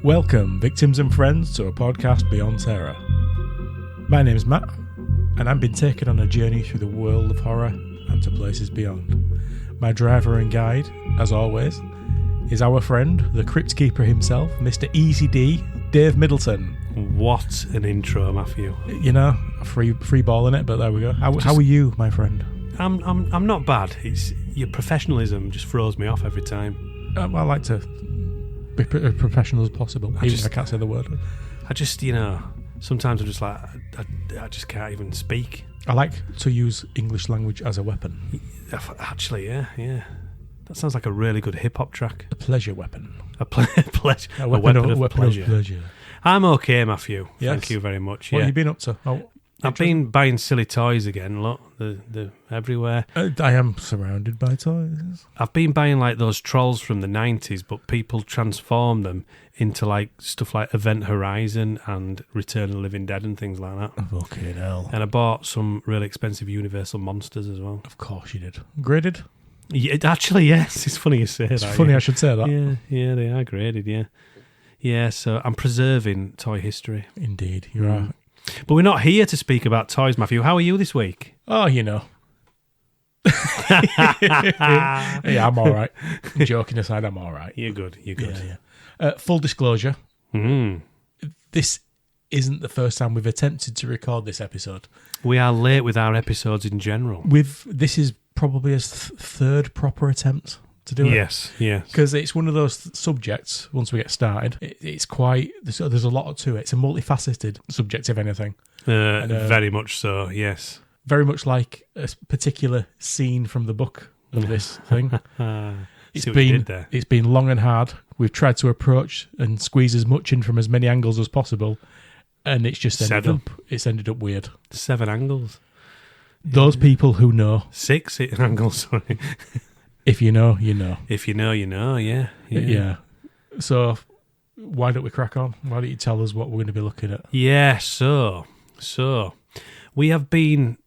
Welcome, victims and friends, to a podcast beyond terror. My name is Matt, and I've been taken on a journey through the world of horror and to places beyond. My driver and guide, as always, is our friend, the Crypt Keeper himself, Mr. Easy D, Dave Middleton. What an intro, Matthew. You know, a free ball in it, but there we go. How are you, my friend? I'm not bad. It's your professionalism just throws me off every time. I like to be as professional as possible, even if I can't say the word. I just, sometimes I'm just like, I just can't even speak. I like to use English language as a weapon. Actually, yeah. That sounds like a really good hip-hop track. A pleasure weapon. A weapon of pleasure. I'm okay, Matthew. Yes. Thank you very much. What have you been up to? I've been buying silly toys again. Look, they're everywhere. I am surrounded by toys. I've been buying like those trolls from the 90s, but people transform them into like stuff like Event Horizon and Return of the Living Dead and things like that. Fucking hell. And I bought some really expensive Universal monsters as well. Of course you did. Graded? Yeah, actually, yes. It's funny you say that. It's funny I should say that. Yeah, they are graded, yeah. Yeah, so I'm preserving toy history. Indeed, you are. But we're not here to speak about toys, Matthew. How are you this week? Oh, you know. Yeah, I'm all right. Joking aside, I'm all right. You're good. Yeah. Full disclosure, this isn't the first time we've attempted to record this episode. We are late with our episodes in general. This is probably a third proper attempt to do it. Yes. Because it's one of those subjects, once we get started, it's quite, there's a lot to it. It's a multifaceted subject, if anything. Very much so, yes. Very much like a particular scene from the book of this thing. It's been long and hard. We've tried to approach and squeeze as much in from as many angles as possible, and it's just ended up weird. 7 angles. Those people who know. 6 angles, sorry. If you know, you know. If you know, you know, yeah. Yeah. So, why don't we crack on? Why don't you tell us what we're going to be looking at? Yeah, so we have been,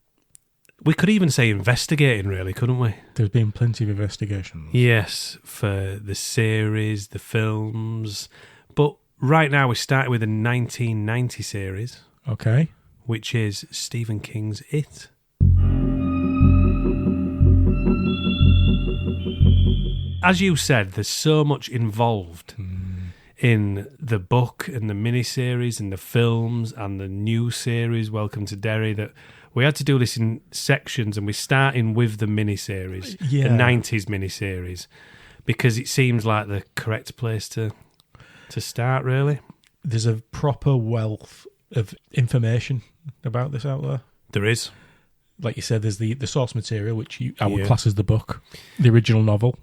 we could even say investigating, really, couldn't we? There's been plenty of investigations. Yes, for the series, the films. But right now we're starting with a 1990 series. Okay. Which is Stephen King's It. As you said, there's so much involved in the book and the miniseries and the films and the new series, Welcome to Derry, that we had to do this in sections, and we're starting with the miniseries, the 90s miniseries, because it seems like the correct place to start, really. There's a proper wealth of information about this out there. There is. Like you said, there's the source material, which I would class as the book, the original novel.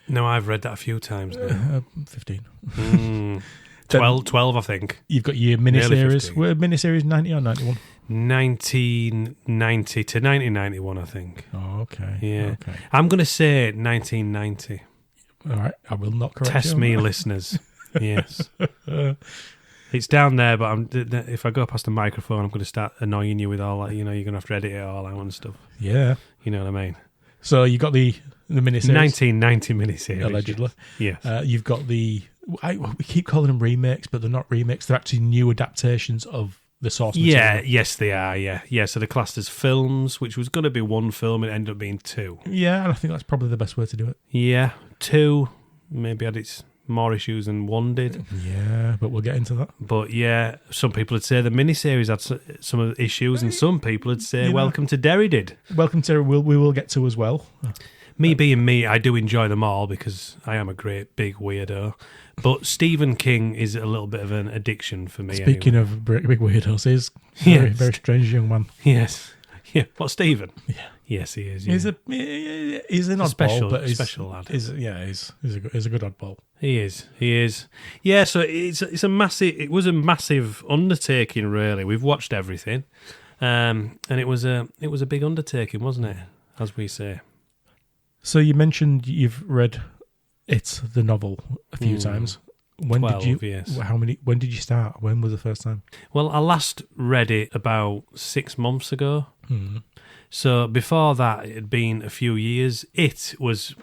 No, I've read that a few times now. 15. 12, I think. You've got your miniseries. Were miniseries 90 or 91? 1990 to 1991, I think. Oh, okay. Yeah. Okay. I'm going to say 1990. All right, I will not correct Test you. me, listeners. Yes. It's down there, but if I go past the microphone, I'm going to start annoying you with all that. You're going to have to edit it all out and stuff. Yeah. You know what I mean? So you got the miniseries, 1990 miniseries, allegedly. Yes. You've got we keep calling them remakes, but they're not remakes. They're actually new adaptations of the source material. Yeah, yes, they are. Yeah. So they're classed as films, which was going to be one film, and it ended up being 2. Yeah, and I think that's probably the best way to do it. Yeah, 2 maybe had its more issues than 1 did. Yeah, but we'll get into that. But yeah, some people would say the miniseries had some of the issues, and some people would say Welcome to Derry did. Welcome to we will get to as well. Me being me, I do enjoy them all because I am a great big weirdo. But Stephen King is a little bit of an addiction for me. Speaking of big weirdos, he's a very strange young man. Yes. Yeah. What, Stephen? Yeah. Yes, he is. Yeah. He's an oddball, but special lad. He's a good oddball. He is. Yeah. So it's a massive. It was a massive undertaking, really. We've watched everything, and it was a big undertaking, wasn't it? As we say. So you mentioned you've read the novel a few times. When 12, did you? Yes. When did you start? When was the first time? Well, I last read it about 6 months ago. Mm. So before that, it had been a few years. It was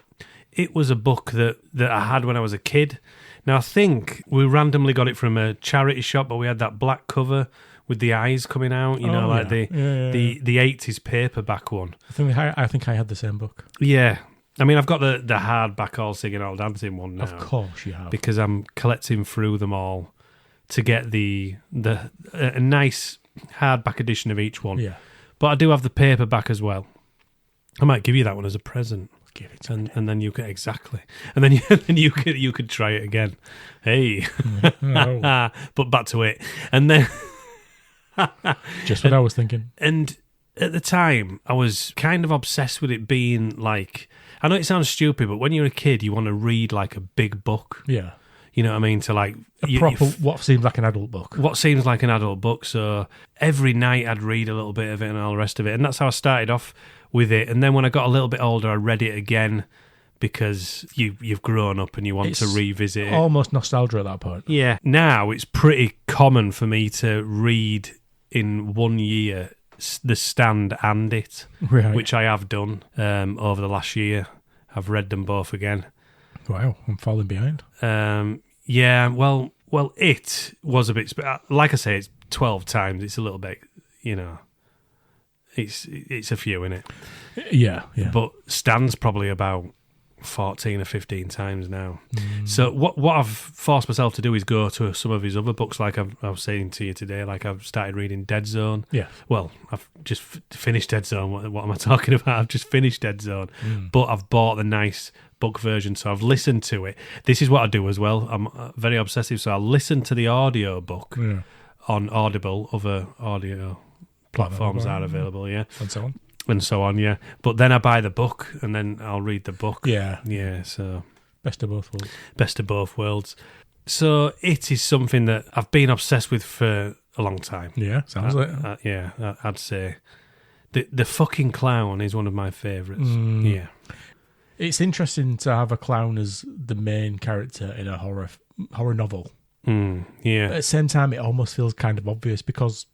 a book that I had when I was a kid. Now, I think we randomly got it from a charity shop, but we had that black cover with the eyes coming out, the 80s paperback one. I think I had the same book. Yeah. I mean, I've got the hardback All Singing, All Dancing one now. Of course you have. Because I'm collecting through them all to get a nice hardback edition of each one. Yeah. But I do have the paperback as well. I might give you that one as a present. Give it to me. And then you could exactly, and then you could try it again. Hey, Oh. but back to it, and then Just what I was thinking. And at the time, I was kind of obsessed with it being like. I know it sounds stupid, but when you're a kid, you want to read like a big book. Yeah. You know what I mean? To like what seems like an adult book. What seems like an adult book. So every night I'd read a little bit of it and all the rest of it, and that's how I started off with it. And then when I got a little bit older, I read it again because you've grown up and you want to revisit it. Almost nostalgia at that point. Yeah. Now it's pretty common for me to read in 1 year The Stand and It, Right. which I have done over the last year. I've read them both again. Wow, I'm falling behind. Yeah, well, it was a bit. Like I say, it's 12 times. It's a little bit, It's a few, innit? Yeah. But Stan's probably about 14 or 15 times now. So what I've forced myself to do is go to some of his other books, like I was saying to you today. Like I've started reading Dead Zone. Yeah. Well, I've just finished Dead Zone. What am I talking about? I've just finished Dead Zone, but I've bought the nice book version, so I've listened to it. This is what I do as well. I'm very obsessive, so I listen to the audio book on Audible. Other audio platforms are available, and so on, yeah. But then I buy the book, and then I'll read the book. Yeah. So best of both worlds. Best of both worlds. So it is something that I've been obsessed with for a long time. Yeah, sounds like it. I'd say the fucking clown is one of my favourites. Yeah. It's interesting to have a clown as the main character in a horror novel. Yeah. At the same time, it almost feels kind of obvious because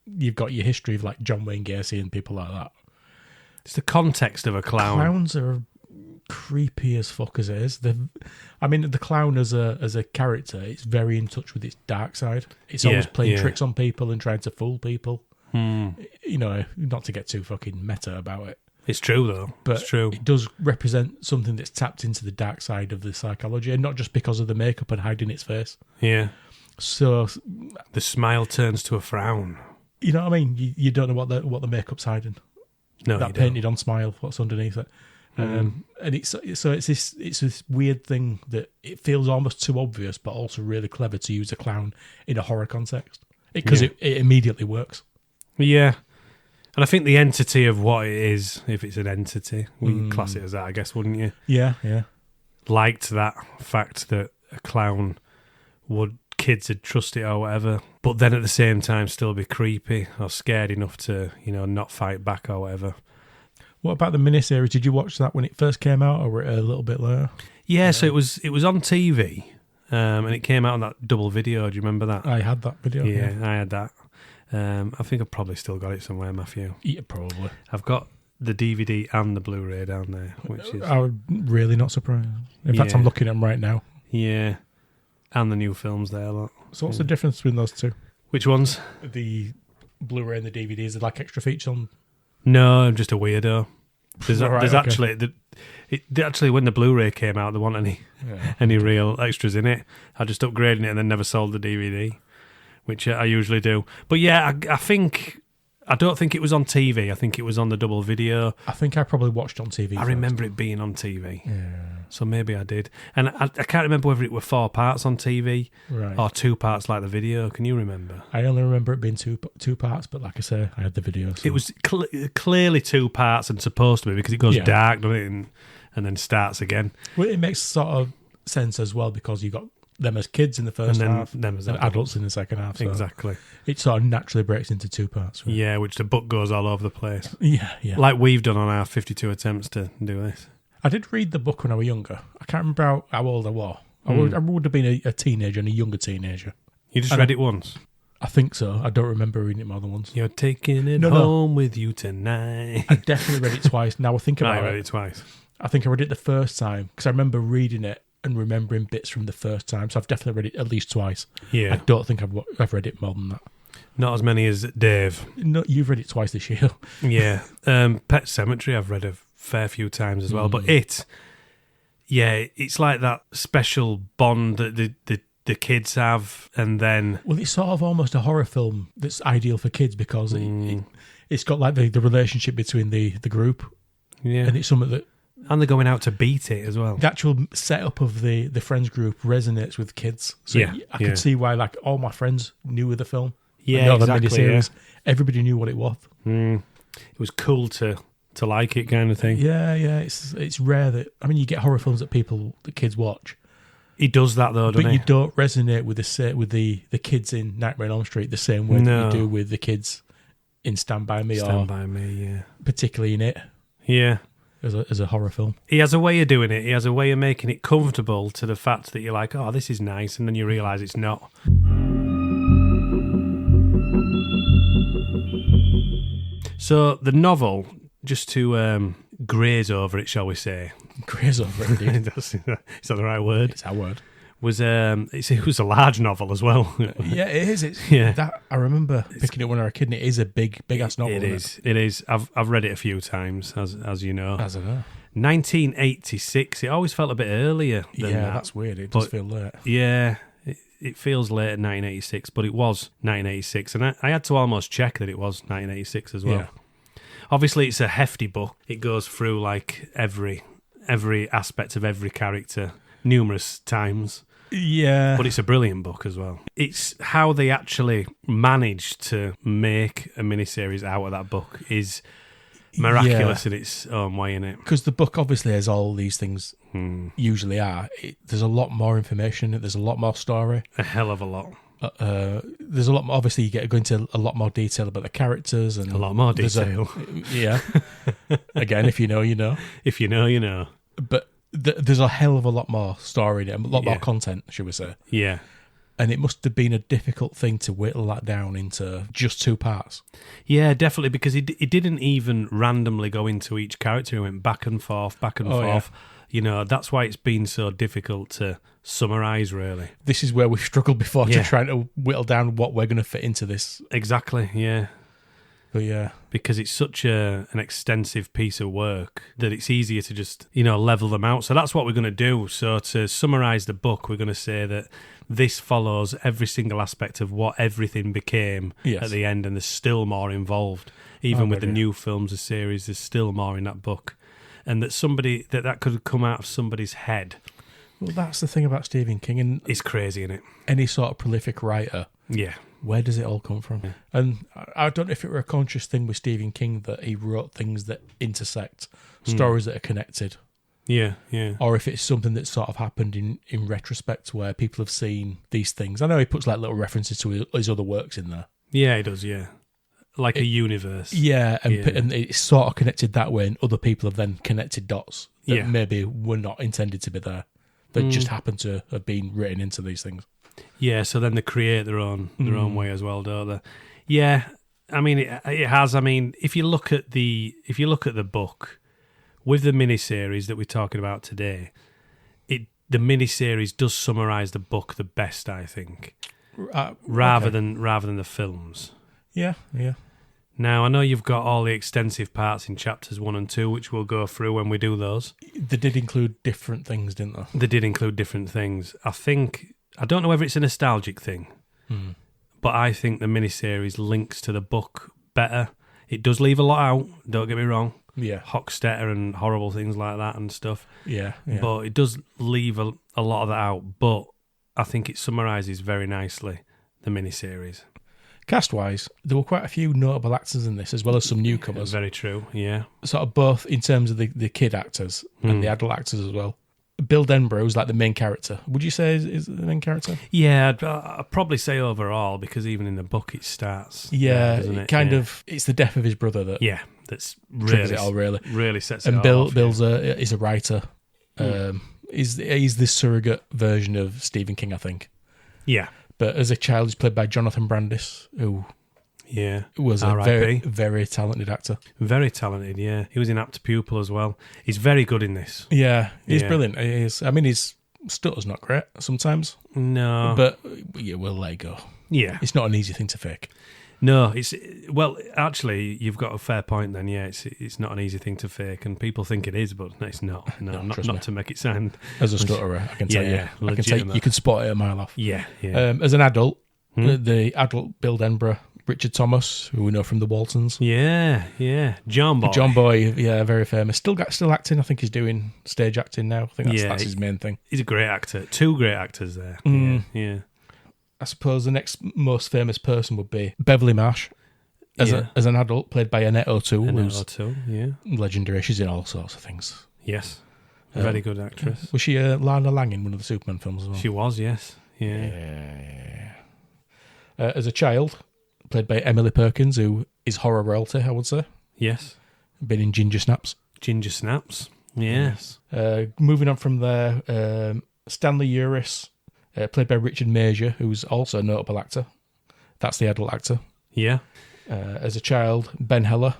you've got your history of like John Wayne Gacy and people like that. It's the context of a clown. Clowns are creepy as fuck as it is. The clown as a character, it's very in touch with its dark side. It's always playing tricks on people and trying to fool people. Not to get too fucking meta about it. It's true, though. But it's true. It does represent something that's tapped into the dark side of the psychology, and not just because of the makeup and hiding its face. Yeah. So the smile turns to a frown. You know what I mean? You don't know what the makeup's hiding. No, that painted on smile, what's underneath it. And it's this weird thing that it feels almost too obvious, but also really clever to use a clown in a horror context because it immediately works. Yeah. And I think the entity of what it is, if it's an entity, we class it as that, I guess, wouldn't you? Yeah. Liked that fact that a clown kids would trust it or whatever, but then at the same time still be creepy or scared enough to, not fight back or whatever. What about the miniseries? Did you watch that when it first came out, or were it a little bit later? Yeah, so it was on TV, and it came out on that double video. Do you remember that? I had that video. Yeah. I had that. I think I've probably still got it somewhere, Matthew. Yeah, probably. I've got the DVD and the Blu-ray down there, which is... I'm really not surprised. In fact, I'm looking at them right now. Yeah, and the new films there. Look. So what's the difference between those two? Which ones? The Blu-ray and the DVD. Is it like extra features on? No, I'm just a weirdo. There's okay. Actually, when the Blu-ray came out, there weren't any real extras in it. I just upgraded it and then never sold the DVD, which I usually do. But yeah, I don't think it was on TV. I think it was on the double video. I think I probably watched on TV. I remember it being on TV. Yeah. So maybe I did. And I can't remember whether it were 4 parts on TV or 2 parts like the video. Can you remember? I only remember it being two parts, but like I say, I had the video. So. It was clearly 2 parts and supposed to be because it goes dark, doesn't it? And then starts again. Well, it makes sort of sense as well because you got them as kids in the first half them as and adults in the second half. So exactly. It sort of naturally breaks into 2 parts. Right? Yeah, which the book goes all over the place. Yeah. Like we've done on our 52 attempts to do this. I did read the book when I was younger. I can't remember how old I was. I would have been a teenager and a younger teenager. You just read it once? I think so. I don't remember reading it more than once. You're taking it home with you tonight. I definitely read it twice. Now I think about it. I read it twice. I think I read it the first time because I remember reading it and remembering bits from the first time. So I've definitely read it at least twice. Yeah. I don't think I've read it more than that. Not as many as Dave. No, you've read it twice this year. Yeah. Pet Sematary I've read a fair few times as well. But it's like that special bond that the kids have, and then... Well, it's sort of almost a horror film that's ideal for kids because it's got like the relationship between the group. Yeah. And it's something that... And they're going out to beat it as well. The actual setup of the friends group resonates with kids. So I could see why like all my friends knew of the film. Yeah, exactly. Yeah. Everybody knew what it was. It was cool to like it, kind of thing. Yeah. It's rare that... I mean, you get horror films that kids watch. He does that though, doesn't he? But you don't resonate with the kids in Nightmare on Elm Street the same way that you do with the kids in Stand By Me. Particularly in It. Yeah. As a horror film. He has a way of doing it. He has a way of making it comfortable to the fact that you're like, oh, this is nice, and then you realise it's not. So the novel, just to graze over it, shall we say? Graze over it, indeed. Is that the right word? It's our word. It was a large novel as well. Yeah, it is. I remember picking it when I was a kid, and it is a big ass novel. It is. I've read it a few times, as you know. As I know. 1986. It always felt a bit earlier than that. That's weird. It does feel late. Yeah, it feels late in 1986, but it was 1986, and I had to almost check that it was 1986 as well. Yeah. Obviously, it's a hefty book. It goes through like every aspect of every character numerous times. Yeah. But it's a brilliant book as well. It's how they actually managed to make a miniseries out of that book is miraculous in its own way, innit? Because the book obviously has all these things usually are. There's a lot more information in it. There's a lot more story. A hell of a lot. There's a lot more, obviously you go into a lot more detail about the characters. And a lot more detail. Yeah. Again, if you know, you know. If you know, you know. But there's a hell of a lot more story in it, a lot more content, should we say. Yeah. And it must have been a difficult thing to whittle that down into just 2 parts. Yeah, definitely, because he didn't even randomly go into each character. He went back and forth. Yeah. You know, that's why it's been so difficult to summarise, really. This is where we've struggled before to try to whittle down what we're going to fit into this. Exactly, yeah. But yeah. Because it's such an extensive piece of work that it's easier to just, level them out. So that's what we're going to do. So to summarise the book, we're going to say that this follows every single aspect of what everything became at the end, and there's still more involved. Even with the new films, the series, there's still more in that book. And that that could come out of somebody's head. Well, that's the thing about Stephen King. And it's crazy, isn't it? Any sort of prolific writer. Yeah. Where does it all come from? Yeah. And I don't know if it were a conscious thing with Stephen King that he wrote things that intersect, stories that are connected. Yeah, yeah. Or if it's something that sort of happened in retrospect where people have seen these things. I know he puts like little references to his other works in there. Yeah, he does, yeah. Like a universe. Yeah, and it's sort of connected that way, and other people have then connected dots that maybe were not intended to be there. That just happened to have been written into these things. Yeah, so then they create their own way as well, don't they? Yeah, I mean it has. I mean, if you look at the book with the miniseries that we're talking about today, the miniseries does summarise the book the best, I think, rather than the films. Yeah, yeah. Now I know you've got all the extensive parts in chapters 1 and 2, which we'll go through when we do those. They did include different things, didn't they? They did include different things. I don't know whether it's a nostalgic thing, but I think the miniseries links to the book better. It does leave a lot out, don't get me wrong. Yeah. Hockstetter and horrible things like that and stuff. Yeah. But it does leave a lot of that out, but I think it summarises very nicely the miniseries. Cast-wise, there were quite a few notable actors in this, as well as some newcomers. Very true, yeah. Sort of both in terms of the kid actors and the adult actors as well. Bill Denborough is like the main character. Would you say is the main character? Yeah, I'd probably say overall, because even in the book it starts. Yeah, doesn't it? It's the death of his brother that that's triggers it all, really. Really sets it and all off. Bill's is a writer. He's the surrogate version of Stephen King, I think. Yeah. But as a child, he's played by Jonathan Brandis, who was a very, very talented actor. Very talented, yeah. He was in Apt Pupil as well. He's very good in this. Yeah, he's brilliant. He is. I mean, he's Stutter's not great sometimes, No. but yeah, we'll let it go. Yeah. It's not an easy thing to fake. No, well, actually, you've got a fair point then, yeah. It's not an easy thing to fake, and people think it is, but it's not. No, not to make it sound... As a stutterer, I can tell you. I can say you can spot it a mile off. Yeah. As an adult, the adult Bill Denborough, Richard Thomas, who we know from the Waltons. Yeah. John Boy, yeah, very famous. Still acting. I think he's doing stage acting now. I think that's his main thing. He's a great actor. Two great actors there. Yeah. I suppose the next most famous person would be Beverly Marsh, as an adult, played by Annette O'Toole. Annette O'Toole, yeah. Legendary. She's in all sorts of things. Yes. A very good actress. Was she Lana Lang in one of the Superman films as well? She was, yes. Yeah. As a child, played by Emily Perkins, who is horror royalty, I would say. Yes. Been in Ginger Snaps. Ginger Snaps, yes. Moving on from there, Stanley Uris, played by Richard Major, who's also a notable actor. That's the adult actor. Yeah. As a child, Ben Heller.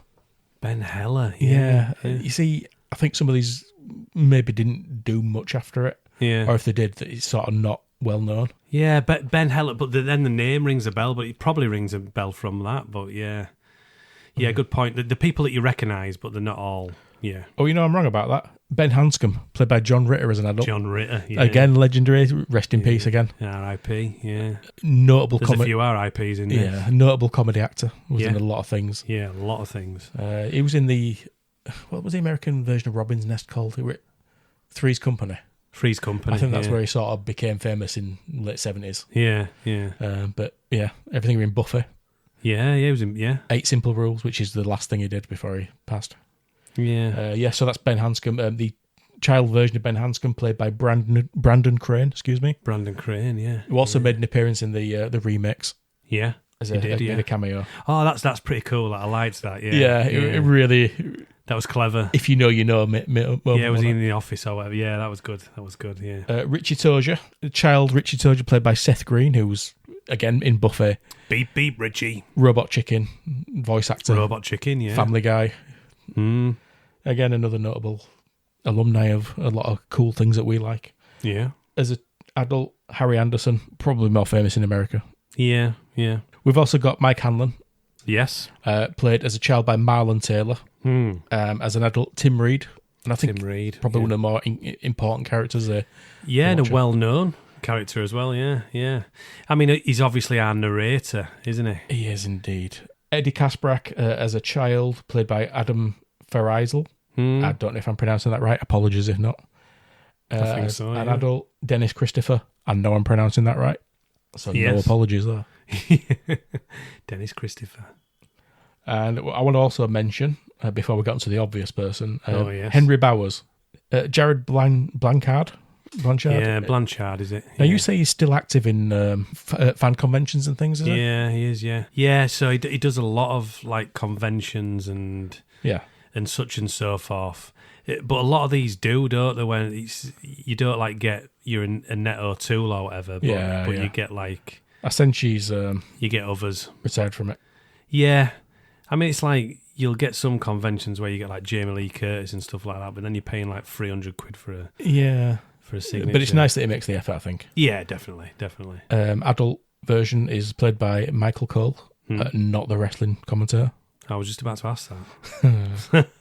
Ben Heller, yeah. You see, I think some of these maybe didn't do much after it. Yeah. Or if they did, it's sort of not well known. Yeah, Ben Heller, but then the name rings a bell, but it probably rings a bell from that, but yeah. Yeah, good point. The people that you recognise, but they're not all, yeah. Oh, I'm wrong about that. Ben Hanscom, played by John Ritter as an adult. John Ritter, yeah. Again, legendary. Rest in peace again. R.I.P., yeah. Notable There's a few R.I.P.s in there. Yeah, notable comedy actor. Was in a lot of things. Yeah, a lot of things. He was in what was the American version of Robin's Nest called? Three's Company. Three's Company, I think that's where he sort of became famous in late 70s. Yeah. But yeah, everything in Buffy. Yeah, he was in, 8 Simple Rules, which is the last thing he did before he passed. Yeah. So that's Ben Hanscom. The child version of Ben Hanscom, played by Brandon Crane, Brandon Crane, yeah. Who also made an appearance in the remix. Yeah. As a cameo. Oh, that's pretty cool. I liked that, yeah. Yeah, it really... That was clever. If you know, you know. Yeah, was he in The Office or whatever? Yeah, that was good, yeah. Richie Tozier, the child Richie Tozier, played by Seth Green, who was, again, in Buffy. Beep, beep, Richie. Robot Chicken, voice actor. Robot Chicken, yeah. Family Guy. Again, another notable alumni of a lot of cool things that we like. Yeah. As an adult, Harry Anderson, probably more famous in America. Yeah. We've also got Mike Hanlon. Yes. Played as a child by Marlon Taylor. As an adult, Tim Reed. And I think Tim Reed, probably one of the more important characters there. Yeah, and a well-known character as well, yeah. I mean, he's obviously our narrator, isn't he? He is indeed. Eddie Kasprak, as a child, played by Adam Farisal. I don't know if I'm pronouncing that right. Apologies if not. I think so, An adult, Dennis Christopher. I know I'm pronouncing that right. So no apologies there. Dennis Christopher. And I want to also mention, before we got into the obvious person, yes. Henry Bowers. Jared Blanchard. Yeah, Blanchard, is it? Now, you say he's still active in fan conventions and things, is it? Yeah, he is, yeah. Yeah, so he does a lot of, like, conventions and such and so forth. But a lot of these don't they? When you don't, like, get your Annette O'Toole or whatever, but you get, like... I sense she's... you get others. Retired from it. Yeah. I mean, it's like... You'll get some conventions where you get, like, Jamie Lee Curtis and stuff like that, but then you're paying, like, £300 for a... Yeah. For a signature. But it's nice that he makes the effort, I think. Yeah, definitely. Adult version is played by Michael Cole, not the wrestling commentator. I was just about to ask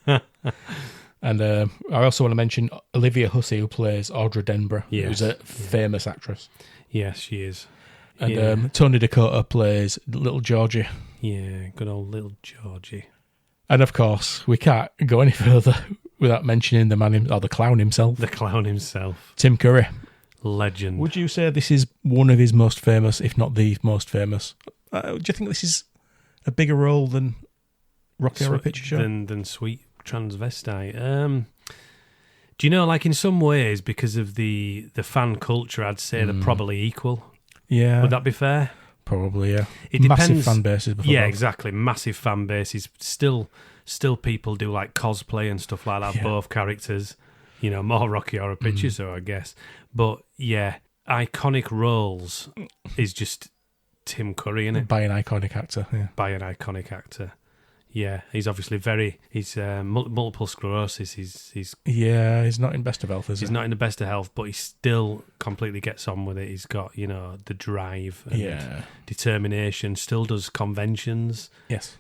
that. And I also want to mention Olivia Hussey, who plays Audra Denborough, who's a famous actress. Yes, she is. And Tony Dakota plays Little Georgie. Yeah, good old Little Georgie. And of course, we can't go any further without mentioning the man, or the clown himself. The clown himself. Tim Curry. Legend. Would you say this is one of his most famous, if not the most famous? Do you think this is a bigger role than Rocky Horror Picture Show? Than Sweet Transvestite? Do you know, like, in some ways, because of the fan culture, I'd say they're probably equal. Yeah. Would that be fair? Probably, yeah. It depends. Massive fan bases. Yeah, exactly. Massive fan bases. Still people do, like, cosplay and stuff like that, both characters. You know, more Rocky Horror Picture Show, I guess. But, yeah, iconic roles is just Tim Curry, innit? By an iconic actor, yeah. By an iconic actor. Yeah, he's obviously he's multiple sclerosis. He's not in best of health, is he? He's not in the best of health, but he still completely gets on with it. He's got, the drive and determination, still does conventions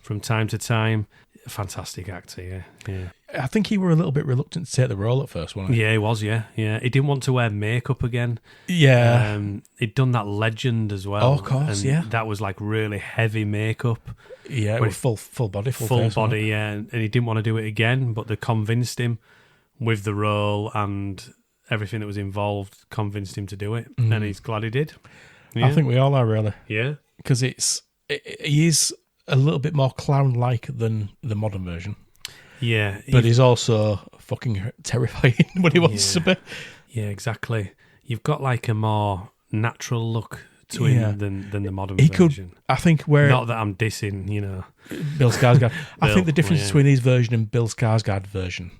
from time to time. Fantastic actor, yeah. I think he were a little bit reluctant to take the role at first, wasn't he? Yeah, he was, yeah. He didn't want to wear makeup again. Yeah. He'd done that Legend as well. Oh, of course, and that was like really heavy makeup. Yeah, with full body, full face, body, yeah. And he didn't want to do it again, but they convinced him with the role and everything that was involved, convinced him to do it. And he's glad he did. Yeah. I think we all are, really. Yeah. Because he is a little bit more clown-like than the modern version. Yeah. But he's also fucking terrifying when he wants to be. Yeah, exactly. You've got like a more natural look to him than the modern version. I think where... Not that I'm dissing, Bill Skarsgård. I think the difference between his version and Bill Skarsgård version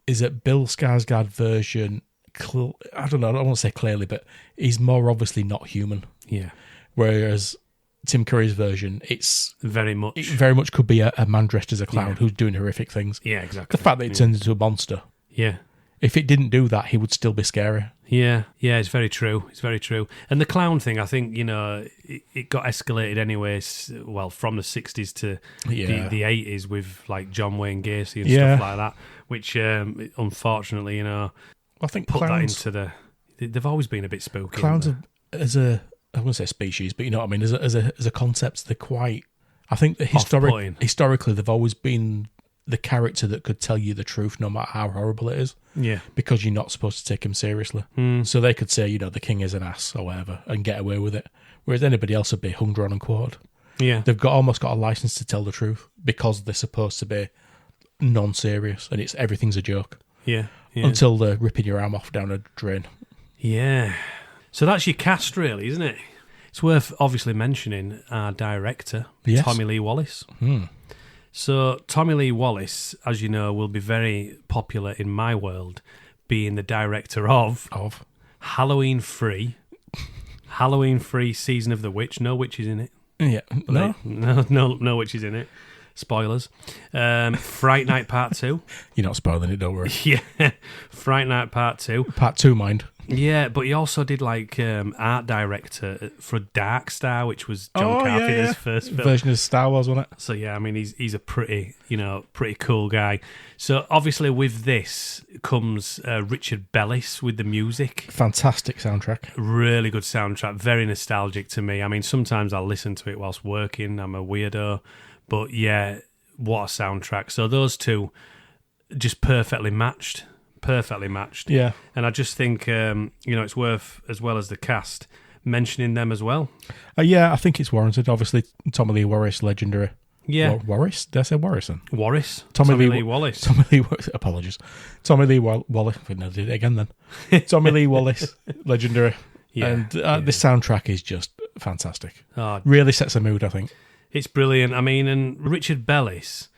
is that Bill Skarsgård version, I don't know, I don't want to say clearly, but he's more obviously not human. Yeah. Whereas Tim Curry's version, it very much could be a man dressed as a clown who's doing horrific things. Yeah, exactly. The fact that it turns into a monster. Yeah. If it didn't do that, he would still be scary. Yeah, it's very true. It's very true. And the clown thing, I think, it got escalated anyway, from the 60s to the 80s with like John Wayne Gacy and stuff like that, which unfortunately, I think put clowns, that into they've always been a bit spooky. Clowns I wouldn't say species, but you know what I mean, as a concept, they're quite... I think that historically they've always been the character that could tell you the truth no matter how horrible it is. Yeah. Because you're not supposed to take him seriously. So they could say, the king is an ass or whatever and get away with it. Whereas anybody else would be hung, drawn and quartered. Yeah. They've almost got a license to tell the truth because they're supposed to be non-serious and everything's a joke. Yeah. Until they're ripping your arm off down a drain. Yeah. So that's your cast, really, isn't it? It's worth obviously mentioning our director, Tommy Lee Wallace. So Tommy Lee Wallace, as you know, will be very popular in my world, being the director of Halloween Free Season of the Witch. No witches in it. Yeah. No witches in it. Spoilers. Fright Night Part 2. You're not spoiling it, don't worry. Yeah. Fright Night Part 2. Part 2, mind. Yeah, but he also did like art director for Dark Star, which was John Carpenter's first film. Version of Star Wars, wasn't it? So yeah, I mean he's a pretty cool guy. So obviously with this comes Richard Bellis with the music. Fantastic soundtrack. Really good soundtrack. Very nostalgic to me. I mean sometimes I'll listen to it whilst working. I'm a weirdo, but yeah, what a soundtrack. So those two just perfectly matched. Yeah. And I just think, it's worth, as well as the cast, mentioning them as well. I think it's warranted. Obviously, Tommy Lee Wallace, legendary. Yeah. Warris? Did I say Warrison? Warris. Tommy Lee Wallace. Tommy Lee apologies. Tommy Lee Wallace. I did it again then. Tommy Lee Wallace, legendary. Yeah. And the soundtrack is just fantastic. Really sets a mood, I think. It's brilliant. I mean, and Richard Bellis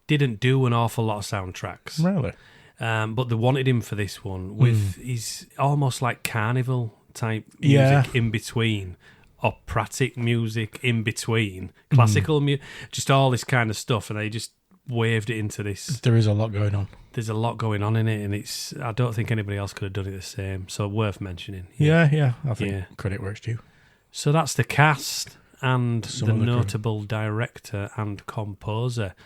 didn't do an awful lot of soundtracks. Really? But they wanted him for this one with his almost like carnival type music in between, operatic music in between, classical music, just all this kind of stuff, and they just waved it into this. There is a lot going on. There's a lot going on in it, and I don't think anybody else could have done it the same, so worth mentioning. Yeah. I think credit where it's due. So that's the cast and the notable director and composer.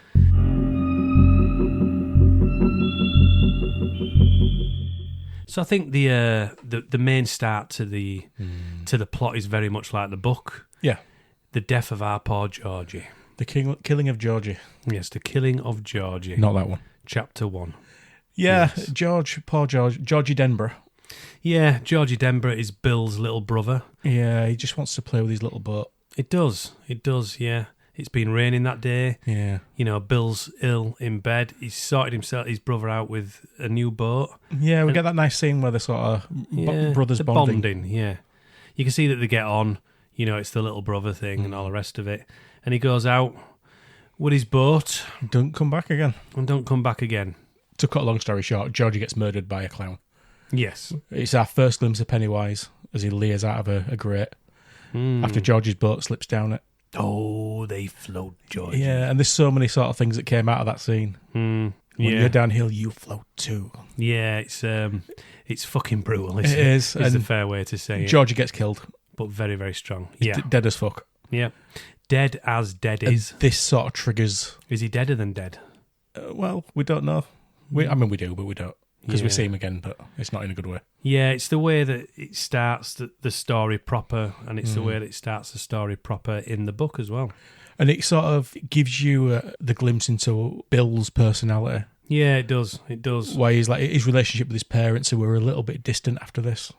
So I think the main start to the plot is very much like the book. Yeah. The death of our poor Georgie. The killing of Georgie. Yes, the killing of Georgie. Not that one. Chapter 1. Yeah, yes. Georgie Denborough. Yeah, Georgie Denborough is Bill's little brother. Yeah, he just wants to play with his little boat. It does, yeah. It's been raining that day. Yeah. Bill's ill in bed. He's sorted his brother out with a new boat. Yeah, we get that nice scene where they're sort of brothers bonding. Yeah. You can see that they get on. It's the little brother thing and all the rest of it. And he goes out with his boat. Don't come back again. To cut a long story short, Georgie gets murdered by a clown. Yes. It's our first glimpse of Pennywise as he leers out of a grate after Georgie's boat slips down it. Oh, Oh, they float, George. Yeah, and there's so many sort of things that came out of that scene. When you're downhill, you float too. Yeah, it's fucking brutal, isn't it? It is. Is the fair way to say it. Georgie gets killed. But very, very strong. Yeah. Dead as fuck. Yeah. Dead as dead And is. this sort of triggers... Is he deader than dead? Well, we don't know. We do, but we don't. Because we see him again, but it's not in a good way. Yeah, it's the way that it starts the story proper, and it's the way that it starts the story proper in the book as well. And it sort of gives you the glimpse into Bill's personality. Yeah, it does. It does. Why he's like his relationship with his parents, who were a little bit distant after this.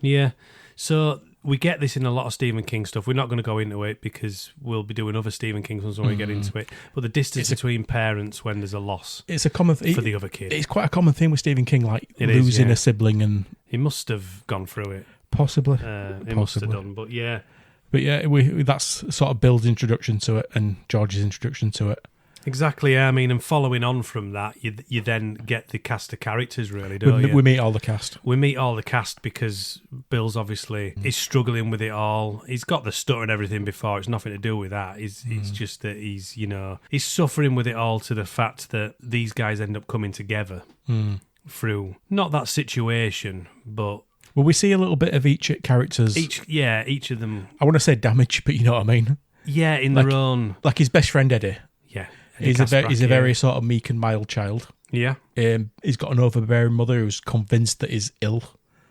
Yeah. So we get this in a lot of Stephen King stuff. We're not going to go into it because we'll be doing other Stephen King ones when we get into it. But the distance between parents when there's a loss, it's a common for the other kid. It's quite a common thing with Stephen King, like losing a sibling, and he must have gone through it. Possibly, he must have done. But yeah, that's sort of Bill's introduction to it and George's introduction to it. Exactly. I mean, and following on from that, you then get the cast of characters, really, don't you? We meet all the cast. We meet all the cast because Bill's obviously is struggling with it all. He's got the stutter and everything before. It's nothing to do with that. It's just that he's suffering with it all, to the fact that these guys end up coming together through not that situation, but... Well, we see a little bit of each character's... Each of them... I want to say damage, but you know what I mean? Yeah, in their own... Like his best friend, Eddie. Yeah. He's a very sort of meek and mild child. Yeah. He's got an overbearing mother who's convinced that he's ill.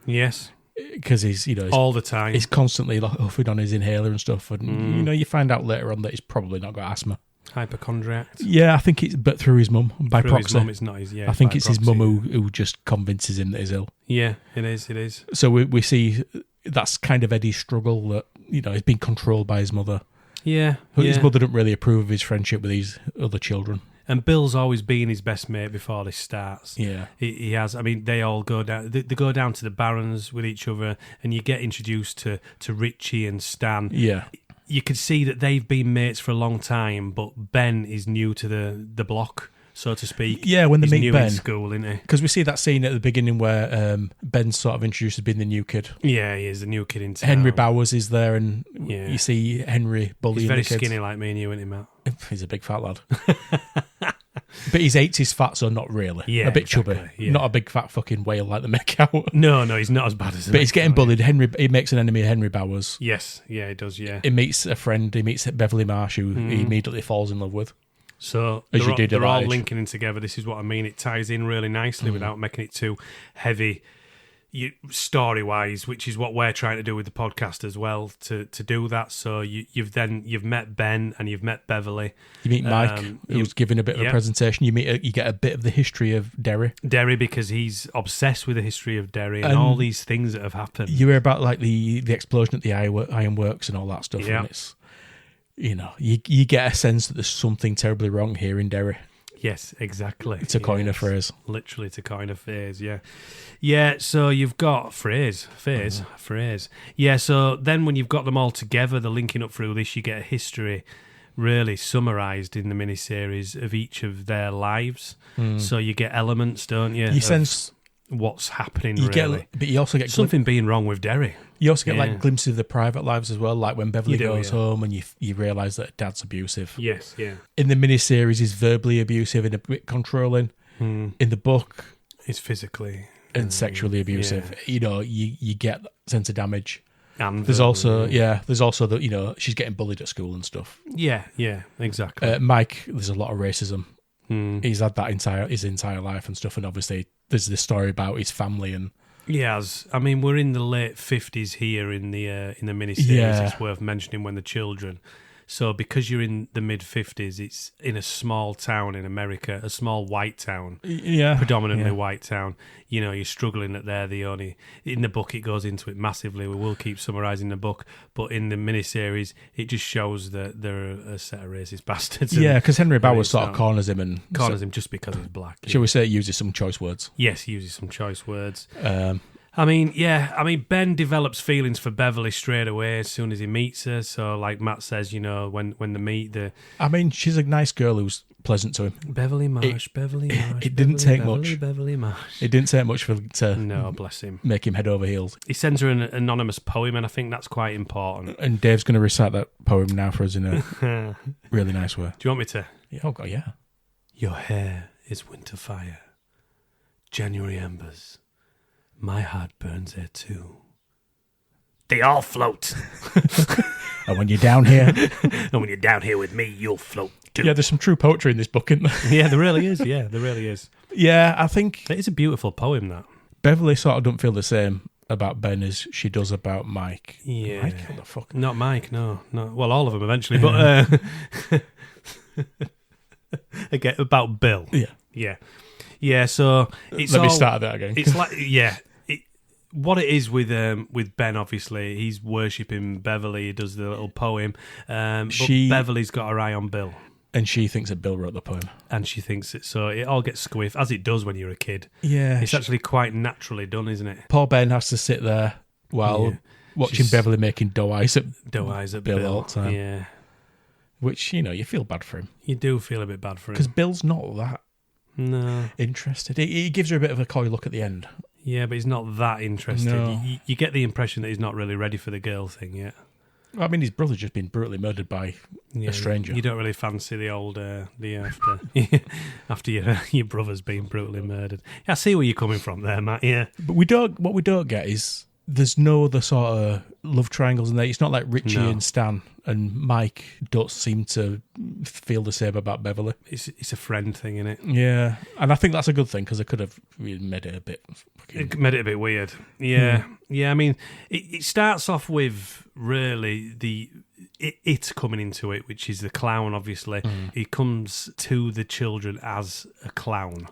Yes. Because he's all the time. He's constantly like huffing on his inhaler and stuff. And, you find out later on that he's probably not got asthma. Hypochondriac. Yeah, I think but through his mum, by proxy. His mum, it's not his, I think it's his mum who just convinces him that he's ill. Yeah, it is. So we see that's kind of Eddie's struggle, that, he's being controlled by his mother. Yeah. His mother didn't really approve of his friendship with these other children. And Bill's always been his best mate before this starts. Yeah. He has. I mean, they all go down. They go down to the Barrens with each other, and you get introduced to Richie and Stan. Yeah. You could see that they've been mates for a long time, but Ben is new to the block, so to speak. Yeah, when they meet new Ben. In school, isn't he? Because we see that scene at the beginning where Ben's sort of introduced as being the new kid. Yeah, he is the new kid in town. Henry Bowers is there, and you see Henry bullying the kids. He's very skinny like me and you, isn't he, Matt? He's a big fat lad. But he's 80s fat, so not really. Yeah, a bit exactly, chubby. yeah. Not a big fat fucking whale like the make out. No, he's not as bad as But he's getting bullied. He makes an enemy of Henry Bowers. Yes, yeah, he does, yeah. He meets a friend. He meets Beverly Marsh, who he immediately falls in love with. So they're all linking in together. This is what I mean. It ties in really nicely without making it too heavy story-wise, which is what we're trying to do with the podcast as well, to do that. So you've met Ben and you've met Beverly. You meet Mike, who's giving a bit of a presentation. You get a bit of the history of Derry. Derry, because he's obsessed with the history of Derry and all these things that have happened. You hear about like the explosion at the ironworks and all that stuff. Yeah. And it's, you get a sense that there's something terribly wrong here in Derry. Yes, exactly. To coin a phrase. Literally to coin a phrase, yeah. Yeah, so you've got phrase. Yeah, so then when you've got them all together, they're linking up through this, you get a history really summarised in the miniseries of each of their lives. So you get elements, don't you? You sense what's happening, really. But you also get something being wrong with Derry. You also get like glimpses of the private lives as well, like when Beverly goes home and you realise that Dad's abusive. Yes, yeah. In the miniseries, he's verbally abusive and a bit controlling. In the book, he's physically and sexually abusive. Yeah. You get that sense of damage. And there's also that she's getting bullied at school and stuff. Yeah, exactly. Mike, there's a lot of racism. He's had that his entire life and stuff, and obviously there's this story about his family and. Yes, I mean we're in the late 50s here in the miniseries. Yeah. It's worth mentioning when the children. So because you're in the mid 50s, it's in a small town in America, a small white town, predominantly white town. You're struggling that they're the only. In the book, it goes into it massively. We will keep summarising the book, but in the miniseries, it just shows that they're a set of racist bastards. Yeah, because Henry Bowers sort of corners him just because he's black. Shall we say it uses some choice words? Yes, he uses some choice words. Ben develops feelings for Beverly straight away as soon as he meets her. So, like Matt says, when they meet, she's a nice girl who's pleasant to him. Beverly Marsh, Beverly Marsh. It didn't take Beverly, much. Beverly Marsh. It didn't take much to No, bless him. make him head over heels. He sends her an anonymous poem, and I think that's quite important. And Dave's going to recite that poem now for us in a really nice way. Do you want me to? Yeah, oh, God, yeah. Your hair is winter fire, January embers. My heart burns there too. They all float. And when you're down here... And when you're down here with me, you'll float too. Yeah, there's some true poetry in this book, isn't there? Yeah, there really is. Yeah, there really is. Yeah, I think It is a beautiful poem, that. Beverly sort of don't feel the same about Ben as she does about Mike. Yeah. Mike? What the fuck? Not Mike, no. Well, all of them eventually, but... Again, about Bill. Yeah. Yeah. Yeah, so it's Let me all- start that again. It's like, yeah. What it is with Ben, obviously, he's worshipping Beverly. He does the little poem. But Beverly's got her eye on Bill. And she thinks that Bill wrote the poem. And she thinks it. So it all gets squiffed, as it does when you're a kid. Yeah. It's actually quite naturally done, isn't it? Poor Ben has to sit there while watching She's- Beverly making dough eyes at Bill all the time. Yeah. Which, you feel bad for him. You do feel a bit bad for him. Because Bill's not that No. interested. He gives her a bit of a coy look at the end. Yeah, but he's not that interested. No. You get the impression that he's not really ready for the girl thing yet. I mean, his brother's just been brutally murdered by Yeah, a stranger. You don't really fancy the old after your brother's been brutally murdered. Yeah, I see where you're coming from there, Matt. Yeah, But what we don't get is there's no other sort of love triangles in there. It's not like Richie No. and Stan and Mike don't seem to feel the same about Beverly. it's a friend thing, isn't it? Yeah, and I think that's a good thing because they could have really made it a bit. It made it a bit weird. Yeah, yeah. I mean, it starts off with really it coming into it, which is the clown. Obviously, he comes to the children as a clown.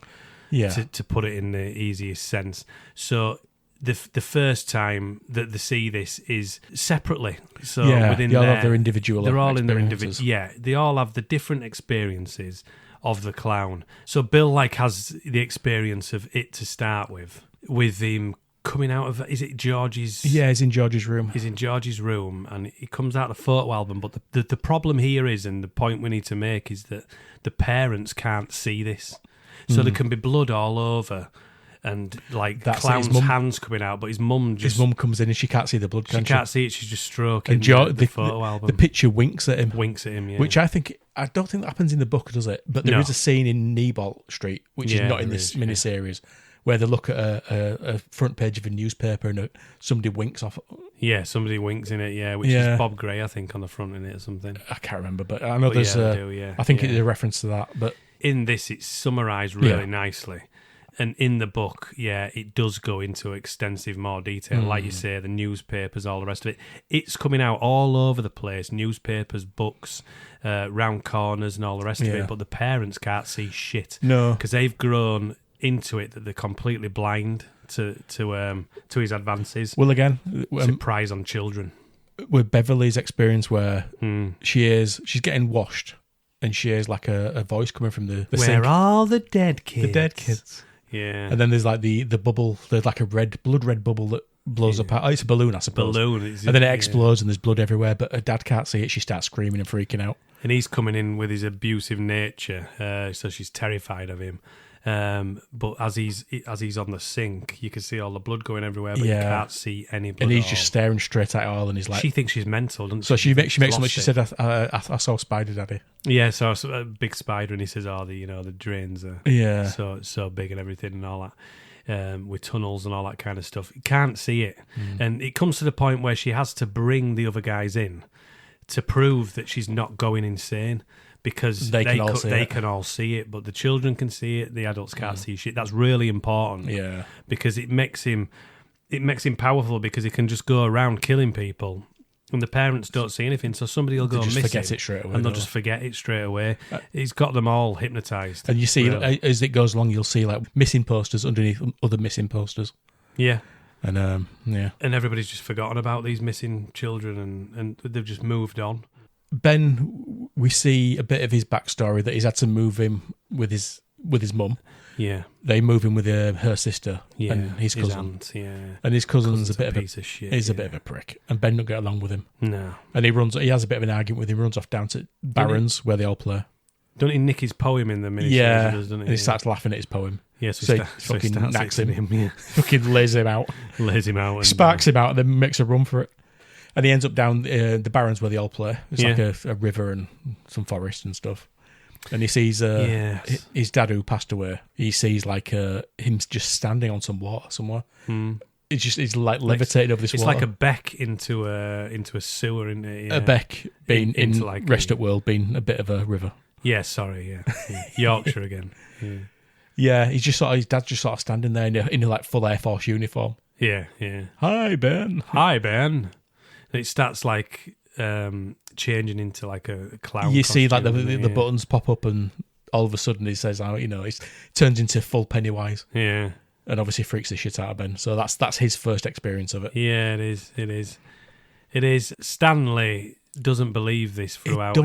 Yeah, To put it in the easiest sense. So the first time that they see this is separately. So within they all have their individual. they're all in their experiences. individual. Yeah, they all have the different experiences of the clown. So Bill has the experience of it to start with him coming out of, is it George's? Yeah, he's in George's room. He's in George's room and he comes out of the photo album. But the problem here is, and the point we need to make is that the parents can't see this. So there can be blood all over and like That's clown's his mum. hands coming out, but his mum comes in and she can't see the blood. she can't see it. She's just stroking And the photo album. the picture winks at him. Winks at him, yeah. Which I don't think that happens in the book, does it? But there is a scene in Kneeball Street, which is not in this miniseries, where they look at a front page of a newspaper and somebody winks off. Yeah, somebody winks in it, which is Bob Gray, I think, on the front in it or something. I can't remember, but I know But there's. they do, I think it's a reference to that, but in this, it's summarised really nicely. And in the book, it does go into extensive more detail. Like you say, the newspapers, all the rest of it. It's coming out all over the place. Newspapers, books, round corners and all the rest of it. But the parents can't see shit. No. Because they've grown into it that they're completely blind to his advances. Well, again, It's a prize on children. with Beverly's experience where she's getting washed and she hears like a voice coming from the Where sink. are the dead kids? The dead kids. Yeah. And then there's like the bubble, there's like a blood red bubble that blows up. Oh, it's a balloon, I suppose. Balloon. And then it explodes and there's blood everywhere, but her dad can't see it. She starts screaming and freaking out. And he's coming in with his abusive nature, so she's terrified of him. But as he's on the sink, you can see all the blood going everywhere, but you can't see any blood. And he's at just all. staring straight at it all, and he's like, She thinks she's mental, doesn't so she makes something. lost She it. said, "I saw Spider Daddy." Yeah, so a big spider, and he says, "Oh, the drains are so big and everything and all that." With tunnels and all that kind of stuff. You can't see it. And it comes to the point where she has to bring the other guys in to prove that she's not going insane because they can all see it, but the children can see it, the adults can't see shit. That's really important. Yeah. Because it makes him powerful because he can just go around killing people. And the parents don't see anything, so somebody will go They just missing. forget it straight away, And they'll don't just forget it straight away. He's got them all hypnotised. And you see, really. as it goes along, you'll see like missing posters underneath other missing posters. Yeah. And And everybody's just forgotten about these missing children and they've just moved on. Ben, we see a bit of his backstory that he's had to move him with his mum. Yeah. They move him with her sister and his cousin. aunt, yeah. And his cousin's a bit of a piece of shit. He's a bit of a prick, and Ben don't get along with him. No. And he has a bit of an argument with him. He runs off down to Barron's where they all play. Don't he nick his poem in the miniseries? Yeah, doesn't he? and he starts laughing at his poem. Yeah, So he so he fucking starts knacks hitting him. Yeah. Fucking lays him out. Lays him out. And, Sparks him out and then makes a run for it. And he ends up down the Barrens where they all play. It's Yeah. like a river and some forest and stuff. And he sees Yes. his dad who passed away. He sees like him just standing on some water somewhere. He's like levitating over this It's water. like a beck into a sewer, isn't it? Yeah. A beck being in like rest at world being a bit of a river. Yeah, sorry, yeah. Yorkshire again. Yeah. Yeah, he's just his dad's just sort of standing there in a like full Air Force uniform. Yeah. Hi, Ben. Hi, Ben. And it starts like changing into like a clown. You see like costume, the buttons pop up and all of a sudden he says, it turns into full Pennywise. Yeah. And obviously freaks the shit out of Ben. So that's his first experience of it. Yeah, it is. Stanley doesn't believe this throughout.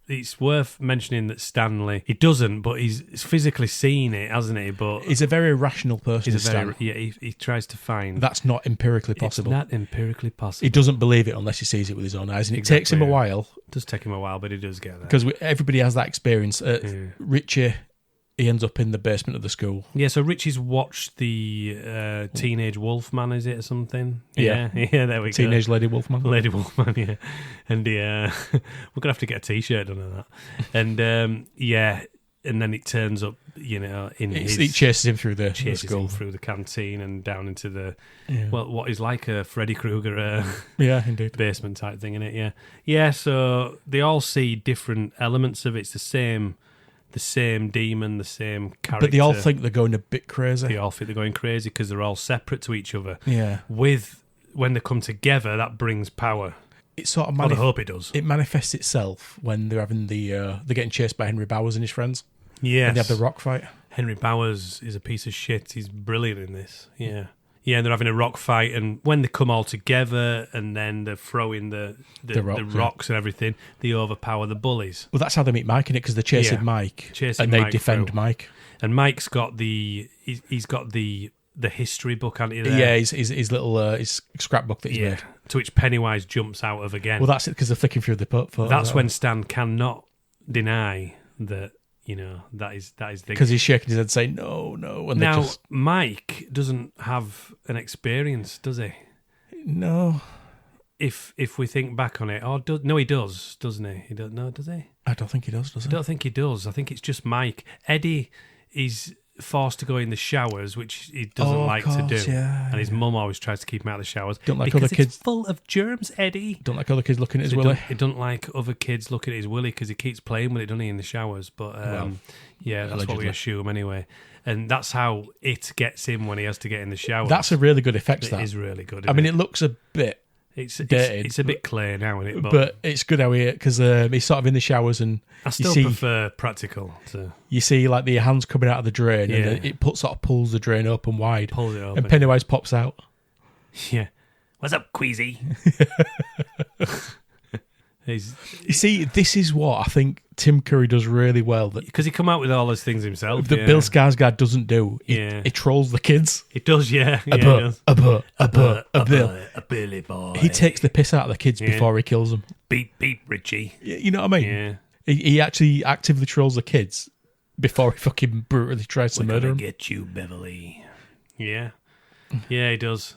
It's worth mentioning that Stanley, he doesn't, but he's physically seen it, hasn't he? But he's a very rational person. he tries to find... That's not empirically possible. It's not empirically possible. He doesn't believe it unless he sees it with his own eyes. And it takes him a while. It does take him a while, but he does get there. Because everybody has that experience. Richie, he ends up in the basement of the school. Yeah, so Richie's watched the Teenage Wolfman, is it, or something? Yeah, there we go. Teenage Lady Wolfman. Lady Wolfman, yeah. And we're going to have to get a T-shirt done of that. And, and then it turns up, It chases him through the school. Him through the canteen and down into the, what is like a Freddy Krueger indeed. basement type thing, innit? Yeah. Yeah, so they all see different elements of it. It's the same demon, the same character. But they all think they're going a bit crazy. They all think they're going crazy because they're all separate to each other. Yeah. When they come together, that brings power. It sort of I hope it does. It manifests itself when they're having they're getting chased by Henry Bowers and his friends. Yes. And they have the rock fight. Henry Bowers is a piece of shit. He's brilliant in this. Yeah. Yeah, and they're having a rock fight, and when they come all together and then they're throwing the rocks and everything, they overpower the bullies. Well, that's how they meet Mike in it, because they're chasing Mike, and they defend Mike. And Mike's got he's got the history book, hasn't he? There? Yeah, his little his scrapbook that he's made. To which Pennywise jumps out of again. Well, that's it, because they're flicking through the photos. That's when Stan cannot deny that. That is the... Because he's shaking his head saying, no. And now, Mike doesn't have an experience, does he? No. If we think back on it. No, he does, doesn't he? Does he? I don't think he does he? I don't think he does. I think it's just Mike. Eddie is forced to go in the showers, which he doesn't like to do. Yeah, and his mum always tries to keep him out of the showers. Don't like other kids. It's full of germs, Eddie. Don't like other kids looking at his willy. He don't like other kids looking at his willy because he keeps playing with it, doesn't he, in the showers? But that's allegedly. What we assume anyway. And that's how it gets him when he has to get in the showers. That's a really good effect. It is really good. I mean, it looks a bit dated. It's a bit clear now, isn't it? But it's good how because he's sort of in the showers and I still prefer practical. You see like the hands coming out of the drain and it sort of pulls the drain open wide. Pulls it open. And Pennywise pops out. Yeah. What's up, Queasy? You see, this is what I think Tim Curry does really well. Because he come out with all those things himself. That Bill Skarsgård doesn't do. He trolls the kids. He does, yeah. A Billy boy. He takes the piss out of the kids before he kills them. Beep, beep, Richie. You know what I mean? Yeah. He actually actively trolls the kids before he fucking brutally tries to murder them. Get you, Beverly. Yeah. Yeah, he does.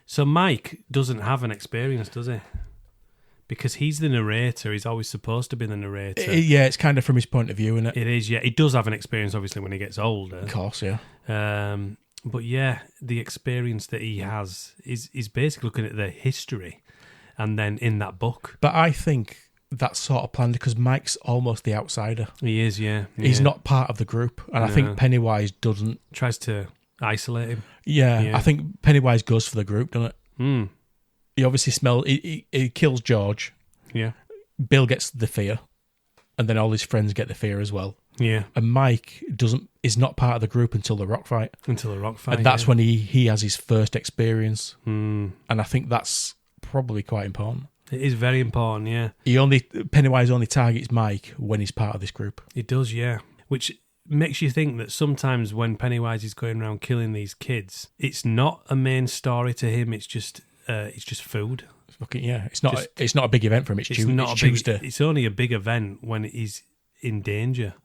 So Mike doesn't have an experience, does he? Because he's the narrator. He's always supposed to be the narrator. Yeah, it's kind of from his point of view, isn't it? It is, yeah. He does have an experience, obviously, when he gets older. Of course, yeah. But yeah, the experience that he has is basically looking at the history and then in that book. But I think that's sort of planned because Mike's almost the outsider. He is, yeah. He's not part of the group. And I think Pennywise doesn't... Tries to isolate him. Yeah, I think Pennywise goes for the group, doesn't it? Mm. He obviously smells... He kills George. Yeah. Bill gets the fear. And then all his friends get the fear as well. Yeah. And Mike is not part of the group until the rock fight. And that's when he has his first experience. Mm. And I think that's probably quite important. It is very important, yeah. Pennywise only targets Mike when he's part of this group. It does, yeah. Which makes you think that sometimes when Pennywise is going around killing these kids, it's not a main story to him. It's just food. It's not a big event for him. It's Tuesday. It's only a big event when he's in danger.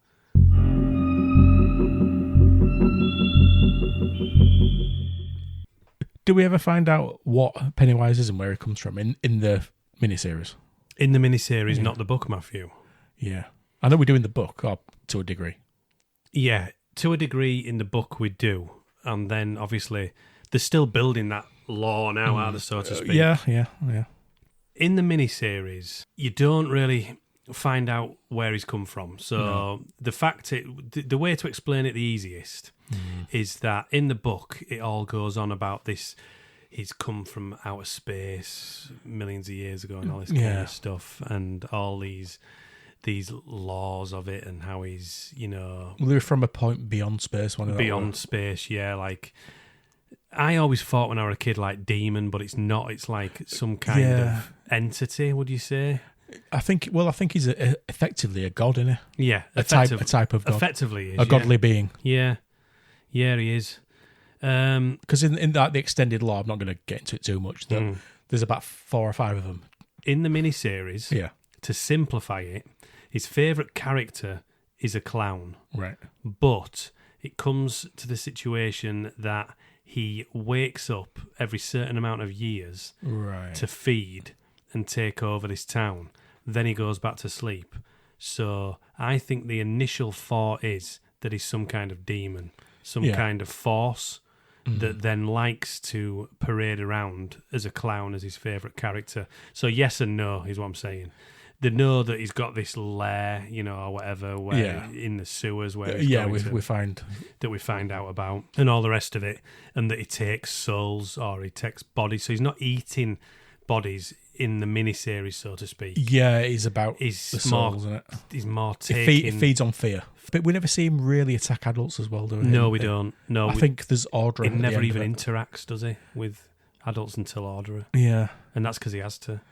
Do we ever find out what Pennywise is and where he comes from in the miniseries? In the miniseries, not the book, Matthew. Yeah. I know we do in the book, or to a degree. Yeah, to a degree in the book we do. And then, obviously, they're still building that lore now, aren't they, so to speak? Yeah. In the miniseries, you don't really find out where he's come from. So the way to explain it the easiest is that in the book, it all goes on about this. He's come from outer space millions of years ago and all this kind of stuff, and all these laws of it, and how he's, Well, they're from a point beyond space. Beyond space, yeah. Like, I always thought when I was a kid, like demon, but it's not. It's like some kind of entity, would you say? I think he's effectively a god, isn't he? Yeah. A type of god. Effectively he is. A godly being. Yeah. Yeah, he is. Because in the extended lore, I'm not going to get into it too much, there's about 4 or 5 of them. In the miniseries, to simplify it, his favourite character is a clown. Right. But it comes to the situation that he wakes up every certain amount of years to feed and take over this town. Then he goes back to sleep. So I think the initial thought is that he's some kind of demon, some kind of force that then likes to parade around as a clown as his favourite character. So yes and no is what I'm saying. They know that he's got this lair, or whatever, where in the sewers where we find out about, and all the rest of it, and that he takes souls or he takes bodies. So he's not eating bodies in the miniseries, so to speak. Yeah, he's about the souls, isn't it? He's more taking... It feeds on fear. But we never see him really attack adults as well, do we? No, we don't. No, I think there's order. He never even interacts, does he, with adults until order? Yeah. And that's because he has to.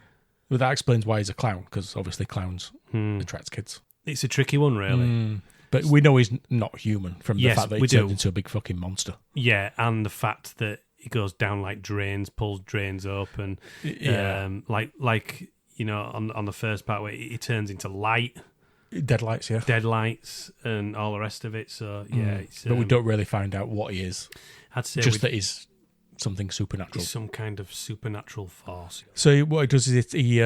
Well, that explains why he's a clown, because obviously clowns attract kids. It's a tricky one, really. But we know he's not human from the fact that he turned into a big fucking monster. Yeah, and the fact that he goes down like drains, pulls drains up, and like on the first part where he turns into light. Deadlights, yeah. Deadlights and all the rest of it. So, yeah. But we don't really find out what he is. I'd say just that he's something supernatural. He's some kind of supernatural force. So what he does is he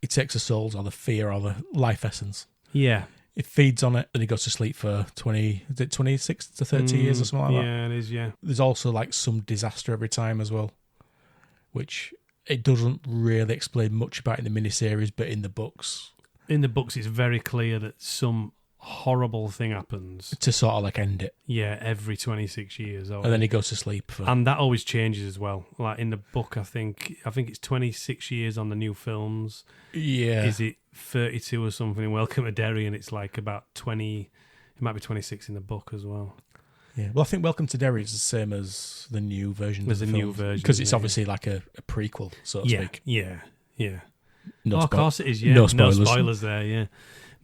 takes the souls or the fear or the life essence. Yeah. It feeds on it and he goes to sleep for 26 to 30 years or something like that? Yeah, it is, yeah. There's also like some disaster every time as well, which it doesn't really explain much about in the miniseries, but in the books... In the books, it's very clear that some horrible thing happens. To sort of like end it. Yeah, every 26 years. And then he goes to sleep. And that always changes as well. Like in the book, I think it's 26 years on the new films. Yeah. Is it 32 or something in Welcome to Derry? And it's like about 20... It might be 26 in the book as well. Yeah, well, I think Welcome to Derry is the same as the new version. There's a new version. Because it's obviously like a prequel, so to speak. Yeah. Of course it is, yeah. No spoilers. No spoilers there, yeah.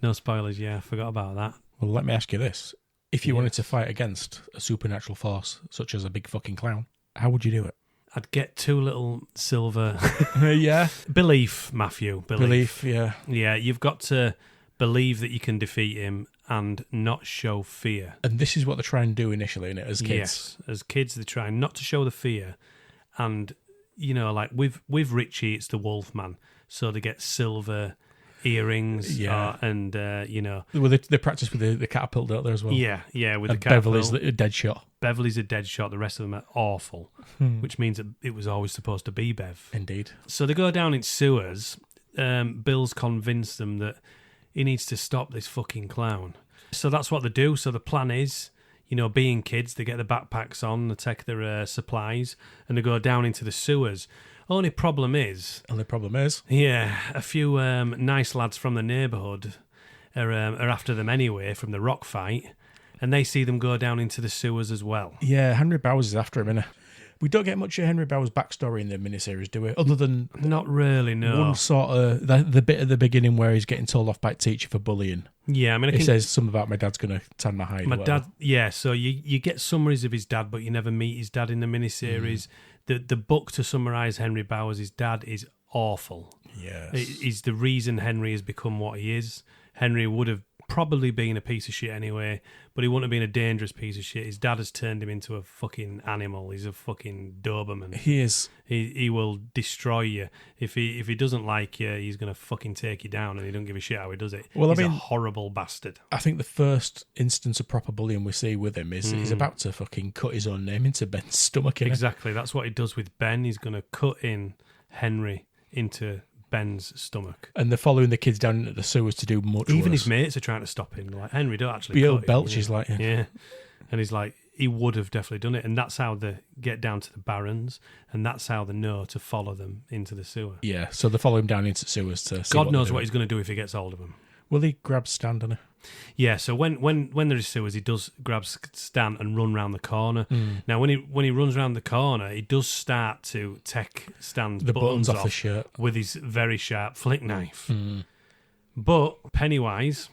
No spoilers, yeah. I forgot about that. Well, let me ask you this. If you wanted to fight against a supernatural force, such as a big fucking clown, how would you do it? I'd get 2 little silver... Yeah. Belief, Matthew. Belief, yeah. Yeah, you've got to believe that you can defeat him and not show fear. And this is what they try and do initially, innit, as kids? Yes, as kids they try not to show the fear. And, like with Richie, it's the Wolfman. So they get silver earrings, yeah. Well, they practice with the catapult, don't they, as well? Yeah, with and the catapult. Beverly's a dead shot. Beverly's a dead shot. The rest of them are awful, which means that it was always supposed to be Bev. Indeed. So they go down in sewers. Bill's convinced them that he needs to stop this fucking clown. So that's what they do. So the plan is, being kids, they get the backpacks on, they take their supplies, and they go down into the sewers. Only problem is... Yeah, a few nice lads from the neighbourhood are after them anyway from the rock fight, and they see them go down into the sewers as well. Yeah, Henry Bowers is after him, innit? We don't get much of Henry Bowers' backstory in the miniseries, do we? Other than... Not really, no. One sort of... The bit at the beginning where he's getting told off by a teacher for bullying. Yeah, I mean... He says something about my dad's going to tan my hide. My dad... Yeah, so you get summaries of his dad, but you never meet his dad in the miniseries. The book to summarise Henry Bowers' dad is awful. Yes. He's the reason Henry has become what he is. Henry would have probably been a piece of shit anyway, but he wouldn't have been a dangerous piece of shit. His dad has turned him into a fucking animal. He's a fucking Doberman. He is. He will destroy you. If he doesn't like you, he's going to fucking take you down, and he don't give a shit how he does it. Well, he's I mean, a horrible bastard. I think the first instance of proper bullying we see with him is he's about to fucking cut his own name into Ben's stomach. Exactly. That's what he does with Ben. He's going to cut in Henry into Ben's stomach. And they're following the kids down into the sewers to do much Even worse. his mates are trying to stop him. Like, Henry, don't actually Bill cut Belch him, is like... Yeah. And he's like, he would have definitely done it. And that's how they get down to the Barrens. And that's how they know to follow them into the sewer. Yeah, so they follow him down into the sewers to see God knows they're what doing. he's going to do if he gets hold of them. Will he grab Stan, doesn't he? Yeah, so when there is sewers, he does grab Stan and run round the corner. Now, when he runs round the corner, he does start to take Stan's The buttons off off the shirt. with his very sharp flick knife. But Pennywise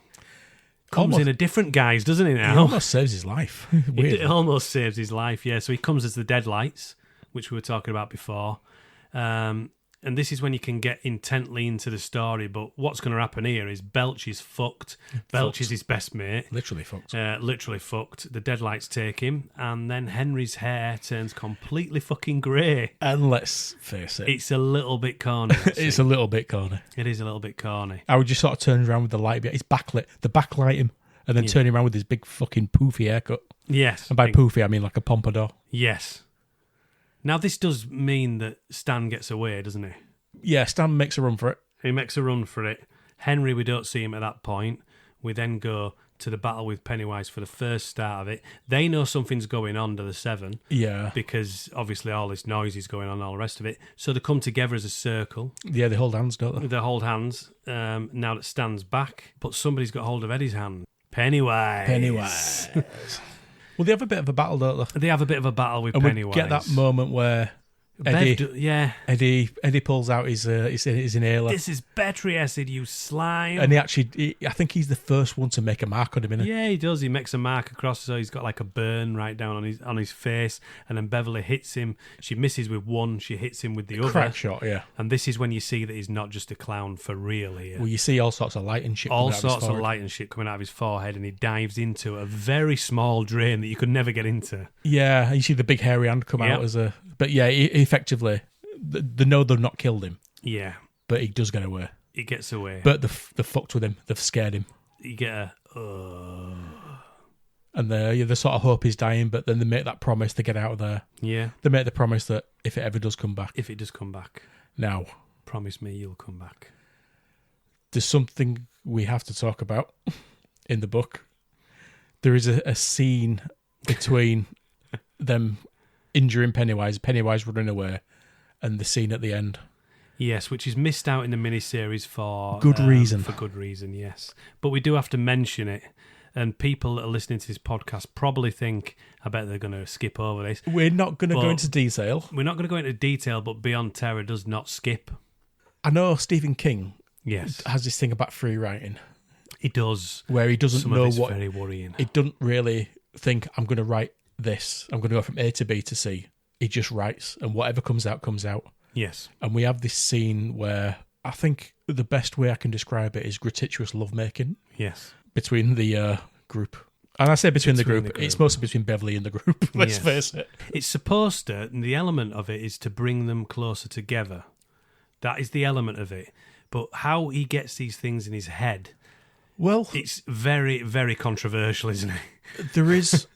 comes in a different guise, doesn't he now? He almost saves his life. Weird. It almost saves his life, yeah. So he comes as the Deadlights, which we were talking about before. And this is when you can get intently into the story. But what's going to happen here is Belch is fucked. Belch is his best mate. Literally fucked. Literally fucked. The Deadlights take him. And then Henry's hair turns completely fucking grey. And let's face it. It's a little bit corny. It's a little bit corny. It is a little bit corny. I would just sort of turn around with the light. He's backlit. The backlight him. And then turn him around with his big fucking poofy haircut. Yes. And by poofy, I mean like a pompadour. Yes. Now, this does mean that Stan gets away, doesn't he? Yeah, Stan makes a run for it. He makes a run for it. Henry, we don't see him at that point. We then go to the battle with Pennywise for the first start of it. They know something's going on to the Seven. Yeah. Because obviously all this noise is going on and all the rest of it. So they come together as a circle. Yeah, they hold hands, don't they? They hold hands now that Stan's back. But somebody's got hold of Eddie's hand. Pennywise. Well, they have a bit of a battle, don't they? They have a bit of a battle with And Pennywise. we get that moment where Eddie pulls out his inhaler. This is battery acid, you slime. And I think he's the first one to make a mark on him, isn't he? Yeah, he does. He makes a mark across, so he's got like a burn right down on his face. And then Beverly hits him. She misses with one. She hits him with the other. Crack shot, yeah. And this is when you see that he's not just a clown for real here. Well, you see all sorts of light and shit. All sorts of light and shit coming out of his forehead, and he dives into a very small drain that you could never get into. Yeah, you see the big hairy hand come out as a... But yeah, effectively, they know they've not killed him. Yeah. But he does get away. He gets away. But they've fucked with him. They've scared him. You get a... And they sort of hope he's dying, but then they make that promise to get out of there. Yeah. They make the promise that if it ever does come back... If it does come back. Now. Promise me you'll come back. There's something we have to talk about in the book. There is a scene between them... injuring Pennywise running away, and the scene at the end. Yes, which is missed out in the miniseries for good reason. For good reason, yes. But we do have to mention it, and people that are listening to this podcast probably think, I bet they're going to skip over this. We're not going to go into detail. We're not going to go into detail, but Beyond Terror does not skip. I know Stephen King has this thing about free writing. He does. Where he doesn't know what... very worrying. He doesn't really think, I'm going to write this. I'm going to go from A to B to C. He just writes, and whatever comes out, comes out. Yes. And we have this scene where I think the best way I can describe it is gratuitous lovemaking. Yes. Between the group. And I say between the group, it's mostly between Beverly and the group, let's face it. It's supposed to, and the element of it is to bring them closer together. That is the element of it. But how he gets these things in his head... Well, it's very, very controversial, isn't it? There is.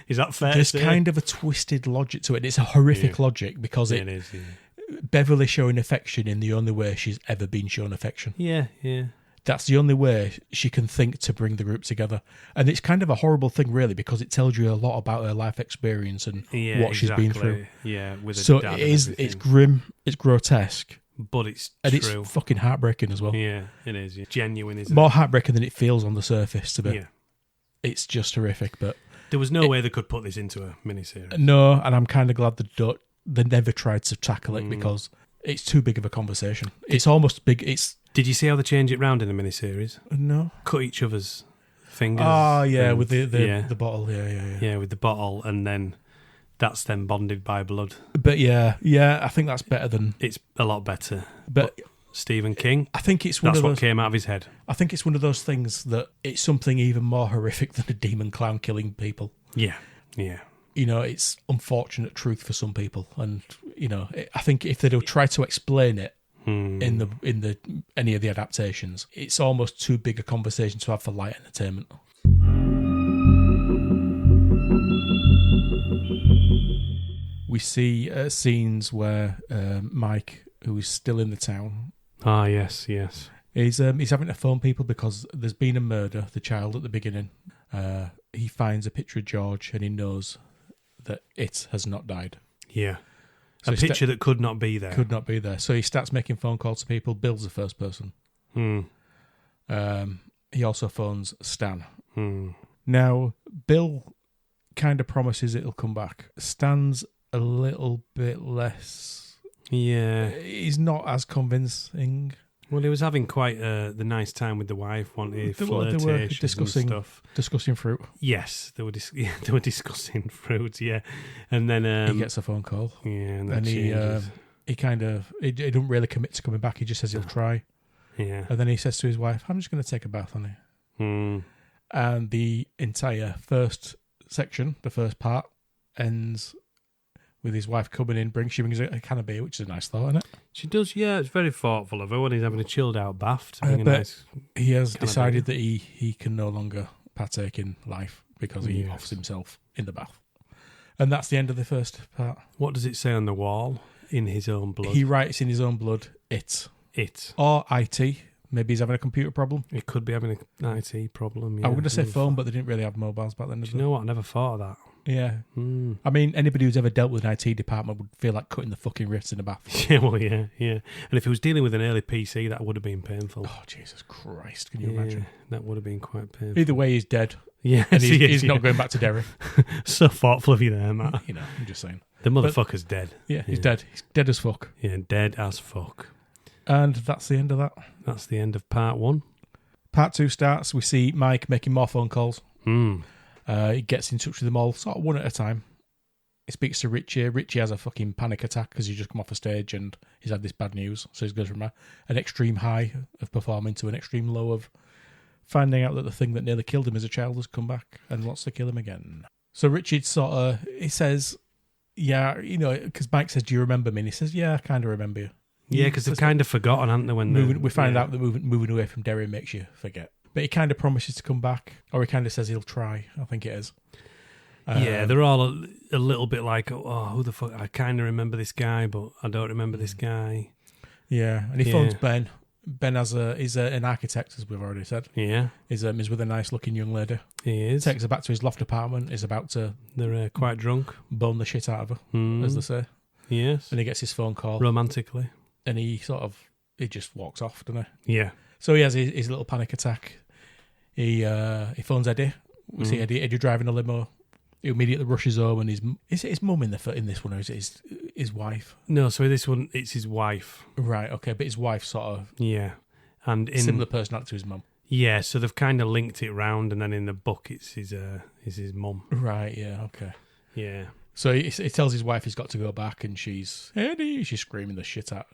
Is that fair? There's kind of a twisted logic to it. It's a horrific logic because it is. Yeah. Beverly showing affection in the only way she's ever been shown affection. Yeah, yeah. That's the only way she can think to bring the group together. And it's kind of a horrible thing, really, because it tells you a lot about her life experience and what she's been through. Yeah, with her so dad it's grim, it's grotesque. But it's and true. It's fucking heartbreaking as well. Yeah, it is. Yeah. Genuine, isn't More it? heartbreaking than it feels on the surface to be. Yeah. It's just horrific, but... There was no way they could put this into a miniseries. No, and I'm kind of glad they never tried to tackle it because it's too big of a conversation. It's almost big. Did you see how they change it round in the miniseries? No. Cut each other's fingers. Oh, yeah, with the bottle. Yeah. Yeah, with the bottle, and then... That's then bonded by blood. But yeah, I think that's better than... It's a lot better. But Stephen King. I think it's one That's of what those. came out of his head. I think it's one of those things that it's something even more horrific than a demon clown killing people. Yeah. It's unfortunate truth for some people, and I think if they'd try to explain it in the any of the adaptations, it's almost too big a conversation to have for light entertainment. We see scenes where Mike, who is still in the town, Yes. he's having to phone people because there's been a murder. The child at the beginning, he finds a picture of George, and he knows that it has not died. Yeah. So A picture that could not be there. Could not be there. So he starts making phone calls to people. Bill's the first person. He also phones Stan. Now, Bill kind of promises it'll come back. Stan's a little bit less... Yeah. He's not as convincing. Well, he was having quite the nice time with the wife, wasn't he? They were Flirtations and stuff. Discussing fruit. Yes, they were discussing fruit, yeah. And then... he gets a phone call. Yeah, and that And changes. he doesn't really commit to coming back. He just says he'll try. Yeah. And then he says to his wife, I'm just going to take a bath, honey. And the entire first section, the first part, ends with his wife coming in. She brings a can of beer, which is a nice thought, isn't it? She does, yeah. It's very thoughtful of her when he's having a chilled out bath. But he has decided that he can no longer partake in life because he offs himself in the bath. And that's the end of the first part. What does it say on the wall? In his own blood. He writes in his own blood, it. Or IT. Maybe he's having a computer problem. It could be having an IT problem, yeah. I was going to say phone, but they didn't really have mobiles back then. Do you know what? I never thought of that. Yeah. I mean, anybody who's ever dealt with an IT department would feel like cutting the fucking wrists in a bath. Yeah, well, yeah. And if he was dealing with an early PC, that would have been painful. Oh, Jesus Christ. Can you imagine? That would have been quite painful. Either way, he's dead. Yeah, And he's not going back to Derry. So thoughtful of you there, Matt. I'm just saying. The motherfucker's dead. Yeah, he's dead. He's dead as fuck. Yeah, dead as fuck. And that's the end of that. That's the end of part 1. Part 2 starts. We see Mike making more phone calls. He gets in touch with them all, sort of one at a time. He speaks to Richie. Richie has a fucking panic attack because he's just come off a stage and he's had this bad news. So he goes from an extreme high of performing to an extreme low of finding out that the thing that nearly killed him as a child has come back and wants to kill him again. So Richie he says, yeah, because Mike says, do you remember me? And he says, yeah, I kind of remember you. Yeah, because they've kind of forgotten, haven't they? We find out that moving away from Derry makes you forget. But he kind of promises to come back, or he kind of says he'll try. I think it is. Yeah, they're all a little bit like, oh, who the fuck? I kind of remember this guy, but I don't remember this guy. Yeah, and he phones Ben. Ben is an architect, as we've already said. Yeah. He's with a nice-looking young lady. He is. Takes her back to his loft apartment. Is about to... They're quite drunk. Bone the shit out of her, as they say. Yes. And he gets his phone call. Romantically. And he just walks off, doesn't he? Yeah. So he has his little panic attack. He phones Eddie. We see Eddie driving a limo. He immediately rushes home, and is it his mum in this one, or is it his wife? No, so this one it's his wife. Right, okay, but his wife sort of and similar personality to his mum. Yeah, so they've kind of linked it round, and then in the book it's his mum. Right, yeah, okay, yeah. So he tells his wife he's got to go back, and she's Eddie. She's screaming the shit out,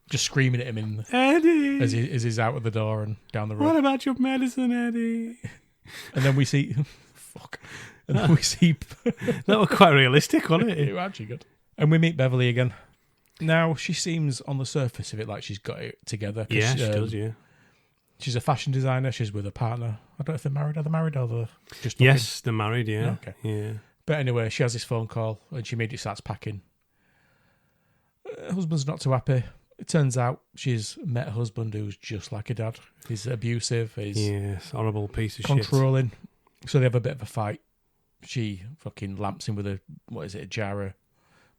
just screaming at him Eddie as he's out of the door and down the road. What about your medicine, Eddie? And then we see, fuck. And then we see... That was quite realistic, wasn't it? It was actually good. And we meet Beverly again. Now, she seems on the surface of it like she's got it together. Yeah, she does, yeah. She's a fashion designer. She's with a partner. I don't know if they're married. Are they married or they're just talking? Yes, they're married, yeah. Okay. Yeah. But anyway, she has this phone call and she immediately starts packing. Her husband's not too happy. It turns out she's met a husband who's just like her dad. He's abusive. He's horrible piece of controlling. So they have a bit of a fight. She fucking lamps him with a jar of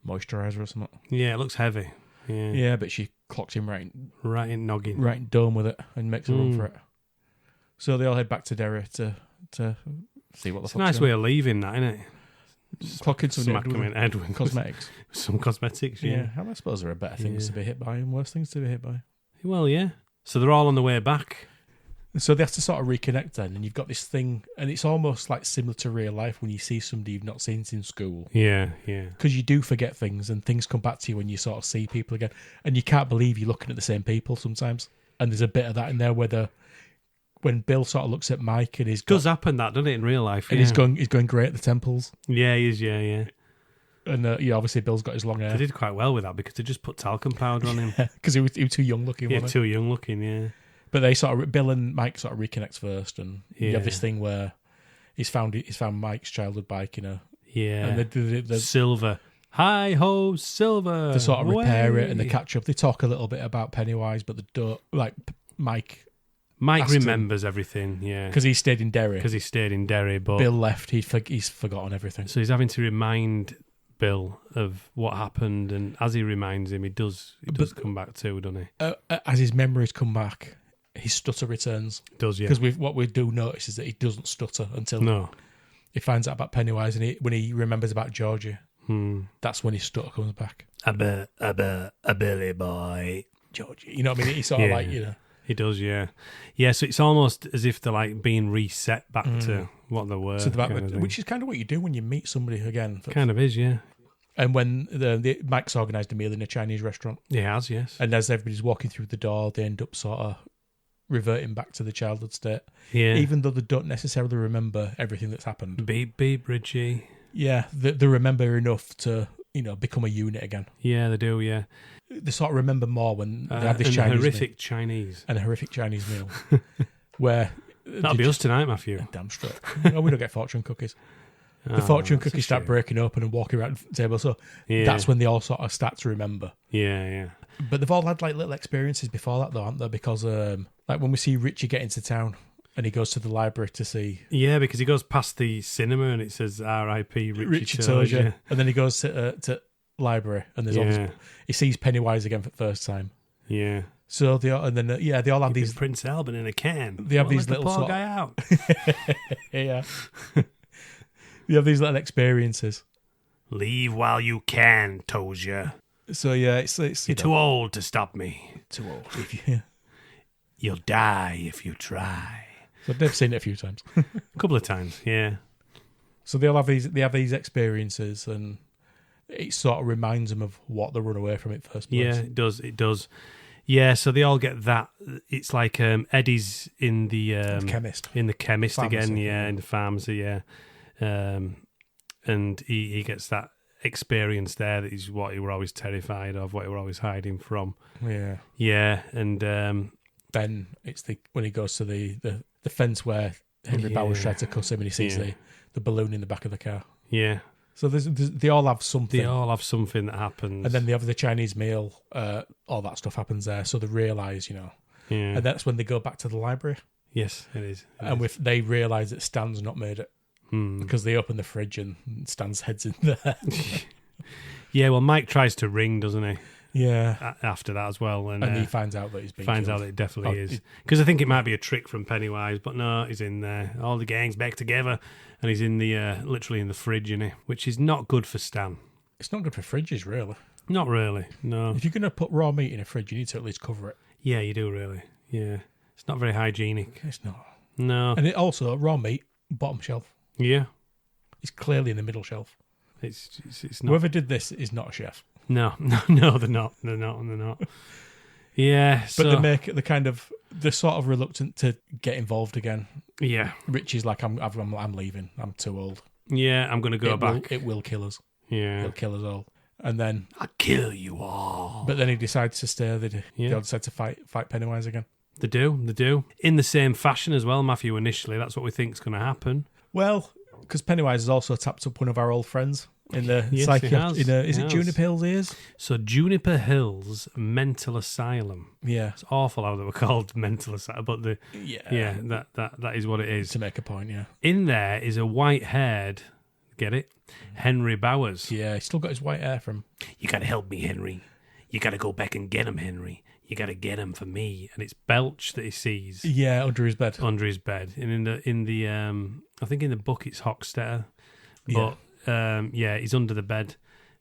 moisturiser or something. Yeah, it looks heavy. Yeah. Yeah, but she clocks him right in noggin. Right in dome with it and makes a run for it. So they all head back to Derry to see what the fuck's It's a nice way of leaving that, isn't it? Clock into smack him in the head with cosmetics. Some cosmetics, yeah. I suppose there are better things to be hit by and worse things to be hit by. Well, yeah. So they're all on the way back. So they have to sort of reconnect then, and you've got this thing, and it's almost like similar to real life when you see somebody you've not seen since school. Yeah. Because you do forget things, and things come back to you when you sort of see people again, and you can't believe you're looking at the same people sometimes. And there's a bit of that in there when Bill sort of looks at Mike and does happen that, doesn't it, in real life? And he's going great at the temples. Yeah, he is. Yeah. And obviously Bill's got his long hair. They did quite well with that because they just put talcum powder on him. Because he was too young looking. Yeah, wasn't he? too young looking. Yeah. But they Bill and Mike sort of reconnect first, and you have this thing where he's found Mike's childhood bike, And the Silver. Hi ho, Silver. They sort of repair it and they catch up. They talk a little bit about Pennywise, but they don't Mike. Mike remembers everything, yeah, because he stayed in Derry. But Bill left. He's forgotten everything. So he's having to remind Bill of what happened, and as he reminds him, he does come back too, doesn't he? As his memories come back, his stutter returns. Does, yeah. Because what we do notice is that he doesn't stutter until he finds out about Pennywise, and when he remembers about Georgie, that's when his stutter comes back. A Billy boy, Georgie. You know what I mean? He's sort of He does, yeah. Yeah, so it's almost as if they're like being reset back to what they were. Which is kind of what you do when you meet somebody again. Kind of is, yeah. And when Mike's organised a meal in a Chinese restaurant. He has, yes. And as everybody's walking through the door, they end up sort of reverting back to the childhood state. Yeah. Even though they don't necessarily remember everything that's happened. Beep, beep, Richie. Yeah, they remember enough to, become a unit again. Yeah, they do, yeah. They sort of remember more when they have this Chinese meal. horrific Chinese meal. Where that'll be us tonight, Matthew. Damn straight. No, we don't get fortune cookies. The fortune cookies start breaking open and walking around the table. So that's when they all sort of start to remember. Yeah. But they've all had like little experiences before that, though, aren't they? Because like when we see Richie get into town and he goes to the library to see. Yeah, because he goes past the cinema and it says R.I.P. Richie Tozier. And then he goes to library and there's he sees Pennywise again for the first time. Yeah. So they all have these Prince Albin in a can. They have these little poor guy out. Yeah. You have these little experiences. Leave while you can, Tozier. So yeah, it's you're too old to stop me. Too old. You'll die if you try. So they've seen it a few times. A couple of times, yeah. So they have these experiences, and it sort of reminds them of what they run away from in the first place. Yeah, it does. Yeah, so they all get that. It's like Eddie's in the chemist. In the chemist pharmacy, again, yeah, in the pharmacy, yeah. And he gets that experience there that is what he were always terrified of, what he were always hiding from. Yeah. Yeah, and Ben, it's when he goes to the fence where Henry Bowers tried to cuss him and he sees the balloon in the back of the car. Yeah. So they all have something. They all have something that happens. And then they have the Chinese meal, all that stuff happens there. So they realise, Yeah. And that's when they go back to the library. Yes, it is. They realise that Stan's not made it. Because they open the fridge and Stan's head's in there. Yeah, well, Mike tries to ring, doesn't he? Yeah. After that as well. And he finds out that he's been finds killed. out that it definitely is. Because I think it might be a trick from Pennywise, but no, he's in there. All the gang's back together. And he's in the literally in the fridge, isn't he? Which is not good for Stan. It's not good for fridges, really. Not really, no. If you're going to put raw meat in a fridge, you need to at least cover it. Yeah, you do, really. Yeah. It's not very hygienic. It's not. No. And it also, raw meat, bottom shelf. Yeah. It's clearly in the middle shelf. It's not. Whoever did this is not a chef. No, they're not. They're not. Yeah, but they're sort of reluctant to get involved again. Yeah, Richie's like, I'm leaving. I'm too old. Yeah, I'm going to go back. It will kill us. Yeah, it'll kill us all. And then I'll kill you all. But then he decides to stay. They all decide to fight Pennywise again. They do. In the same fashion as well, Matthew. Initially, that's what we think is going to happen. Well, because Pennywise has also tapped up one of our old friends in the is it Juniper Hills ears? So Juniper Hills Mental Asylum. Yeah, it's awful how they were called mental asylum, but that is what it is. To make a point, yeah. In there is a white-haired, get it, Henry Bowers. Yeah, he's still got his white hair from. You got to help me, Henry. You got to go back and get him, Henry. You got to get him for me. And it's Belch that he sees. Yeah, under his bed. And in the I think in the book it's Hockstetter. But he's under the bed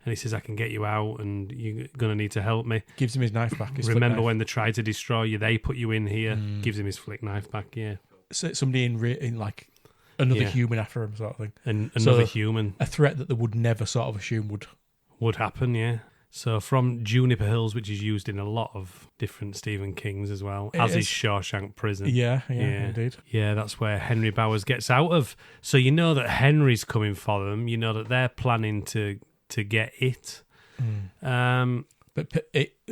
And he says, I can get you out and you're going to need to help me. Gives him his knife back. Remember when they tried to destroy you, they put you in here. Gives him his flick knife back, yeah. So somebody in like another human after him sort of thing. And another human. A threat that they would never sort of assume would happen, yeah. So from Juniper Hills, which is used in a lot of different Stephen Kings as well, as is Shawshank Prison. Yeah, indeed. Yeah, that's where Henry Bowers gets out of. So you know that Henry's coming for them. You know that they're planning to get it. But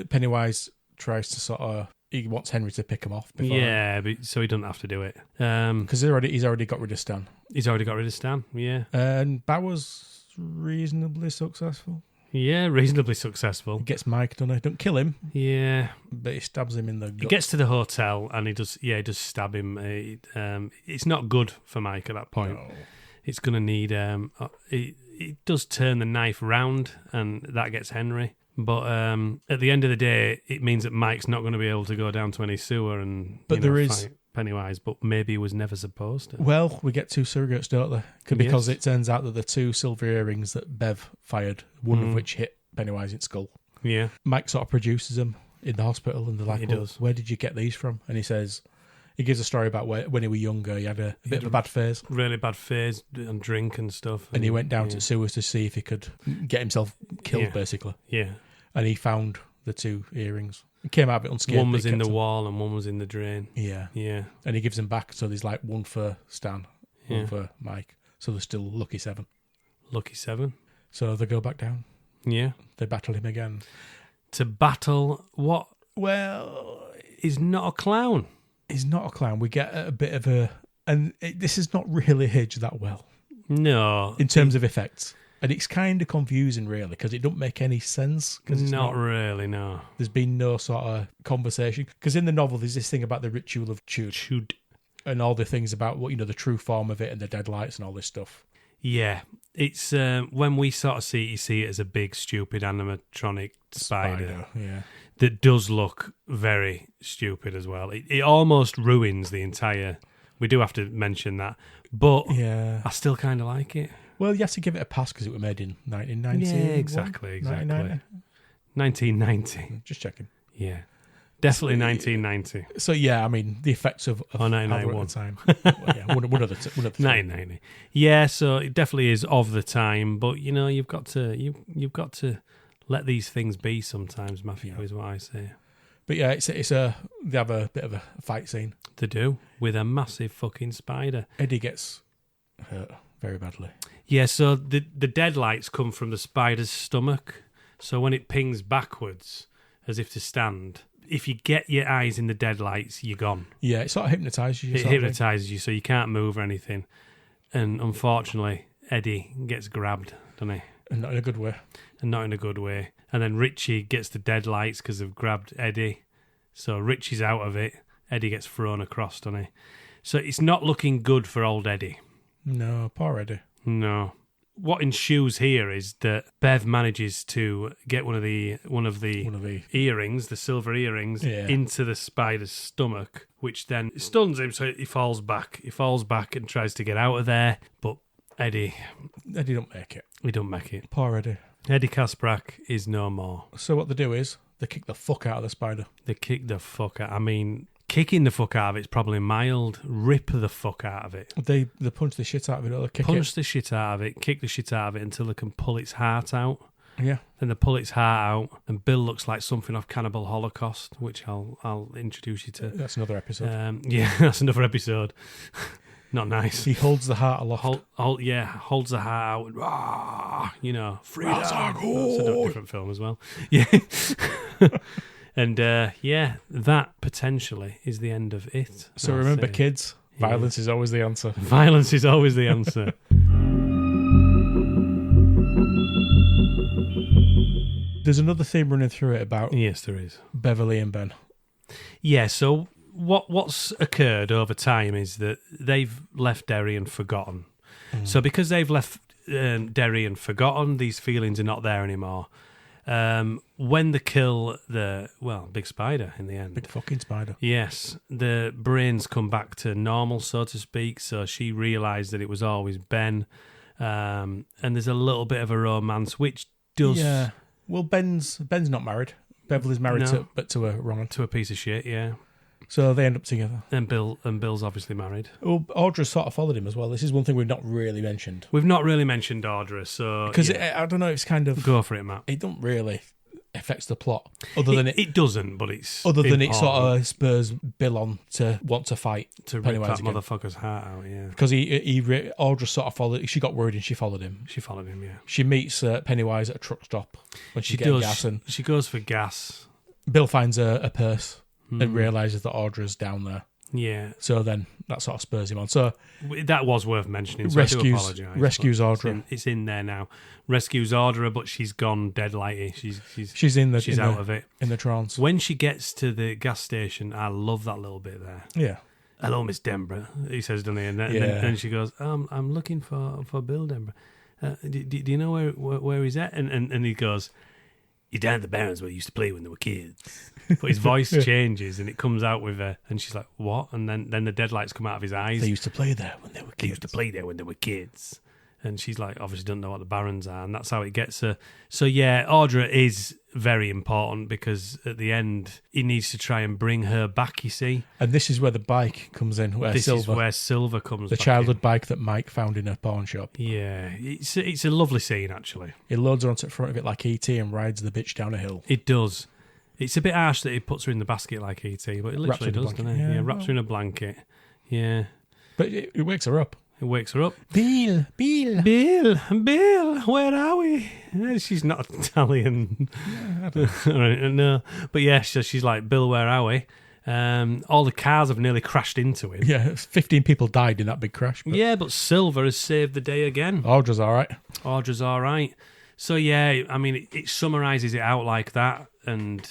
Pennywise tries to sort of... He wants Henry to pick him off before... Yeah, but so he doesn't have to do it. Because he's already got rid of Stan. He's already got rid of Stan, yeah. And Bowers reasonably successful. Yeah, reasonably successful. He gets Mike, doesn't he? Don't kill him. Yeah. But he stabs him in the gut. He gets to the hotel and he does stab him. It's not good for Mike at that point. No. It's going to need... It does turn the knife round and that gets Henry. But at the end of the day, it means that Mike's not going to be able to go down to any sewer and fight Pennywise, but maybe he was never supposed to. Well, we get two surrogates, don't they? Because it turns out that the two silver earrings that Bev fired, one of which hit Pennywise in skull. Yeah. Mike sort of produces them in the hospital and they're like, where did you get these from? And he says... He gives a story about when he was younger, he had a bit of a bad phase. Really bad phase and drink and stuff. And he went down to sewers to see if he could get himself killed, basically. Yeah. And he found the two earrings. He came out of it unscathed. One was in the wall and one was in the drain. Yeah. Yeah. And he gives them back, so there's like one for Stan, one for Mike. So there's still lucky 7. Lucky 7. So they go back down. Yeah. They battle him again. To battle what? Well... He's not a clown. He's not a clown. We get a bit of a... And this is not really aged that well. No. In terms of effects. And it's kind of confusing, really, because it don't make any sense. Not really, no. There's been no sort of conversation. Because in the novel, there's this thing about the ritual of Chud. And all the things about, the true form of it and the deadlights and all this stuff. Yeah. It's when we sort of see it, you see it as a big, stupid animatronic spider. Yeah. That does look very stupid as well. It almost ruins the entire... We do have to mention that. But I still kind of like it. Well, you have to give it a pass because it was made in 1990. Yeah, exactly. 1990. Just checking. Yeah. Definitely 1990. So, yeah, I mean, the effects of 1991. At the time. One of the 1990. Yeah, so it definitely is of the time. But, you've got to let these things be sometimes, Matthew, is what I say. But yeah, they have a bit of a fight scene. They do, with a massive fucking spider. Eddie gets hurt very badly. Yeah, so the deadlights come from the spider's stomach. So when it pings backwards, as if to stand, if you get your eyes in the deadlights, you're gone. Yeah, it sort of hypnotises you. It hypnotises you, so you can't move or anything. And unfortunately, Eddie gets grabbed, doesn't he? And not in a good way. And then Richie gets the deadlights because they've grabbed Eddie. So Richie's out of it. Eddie gets thrown across, doesn't he? So it's not looking good for old Eddie. No, poor Eddie. No. What ensues here is that Bev manages to get one of the earrings, the silver earrings, into the spider's stomach, which then stuns him, so he falls back. He falls back and tries to get out of there, but Eddie don't make it. He don't make it. Poor Eddie. Eddie Kasprak is no more. So what they do is they kick the fuck out of the spider. They kick the fuck out. I mean, kicking the fuck out of it's probably mild. Rip the fuck out of it. They punch the shit out of it. Or they punch the shit out of it. Kick the shit out of it until they can pull its heart out. Yeah. Then they pull its heart out, and Bill looks like something off Cannibal Holocaust, which I'll introduce you to. That's another episode. That's another episode. Not nice. He holds the heart aloft. Holds the heart out. Rah, freedom. That's a different film as well. Yeah. And that potentially is the end of it. So remember, kids, violence is always the answer. Violence is always the answer. There's another theme running through it about... Yes, there is. Beverly and Ben. Yeah, so what's occurred over time is that they've left Derry and forgotten. So because they've left Derry and forgotten, these feelings are not there anymore. When they kill big spider in the end. Big fucking spider. Yes. The brains come back to normal, so to speak. So she realised that it was always Ben. And there's a little bit of a romance, which does. Yeah. Well, Ben's not married. Beverly's married to a wrong one. To a piece of shit, yeah. So they end up together. And Bill's obviously married. Well, Audra sort of followed him as well. This is one thing we've not really mentioned. We've not really mentioned Audra, so... Because I don't know, it's kind of... Go for it, Matt. It don't really affect the plot. Other than it doesn't, but it's Other than important. it sort of spurs Bill on to want to fight. To rip Pennywise that again. motherfucker's heart out, yeah. Because Audra sort of followed... She got worried and she followed him. She followed him, yeah. She meets Pennywise at a truck stop when she's getting gas. And she goes for gas. Bill finds a purse and realises that Audra's down there. Yeah. So then that sort of spurs him on. So that was worth mentioning. So I do apologise. Rescues Audra. It's in there now. Rescues Audra, but she's gone dead lighty. She's out of it in the trance. When she gets to the gas station, I love that little bit there. Yeah. Hello, Miss Denborough. He says, doesn't he? And then she goes, I'm looking for Bill Denborough. Do you know where he's at? And he goes, he's down at the Barons where he used to play when they were kids. But his voice changes and it comes out with her, and she's like, what? And then the deadlights come out of his eyes. They used to play there when they were kids. They used to play there when they were kids. And she's like, obviously doesn't know what the Barons are, and that's how it gets her. So yeah, Audra is very important because at the end, he needs to try and bring her back, you see. And this is where the bike comes in, This is where Silver comes the back childhood in. Bike that Mike found in a pawn shop. Yeah, it's a lovely scene, actually. He loads her onto the front of it like E.T. and rides the bitch down a hill. It does. It's a bit harsh that he puts her in the basket like E.T., but it literally does, doesn't it? Yeah, wraps her in a blanket. Yeah. But it wakes her up. It wakes her up. Bill, where are we? She's not Italian. No. But yeah, she's like, Bill, where are we? All the cars have nearly crashed into him. Yeah, 15 people died in that big crash. But Silver has saved the day again. Audra's all right. So yeah, I mean, it summarises it out like that, and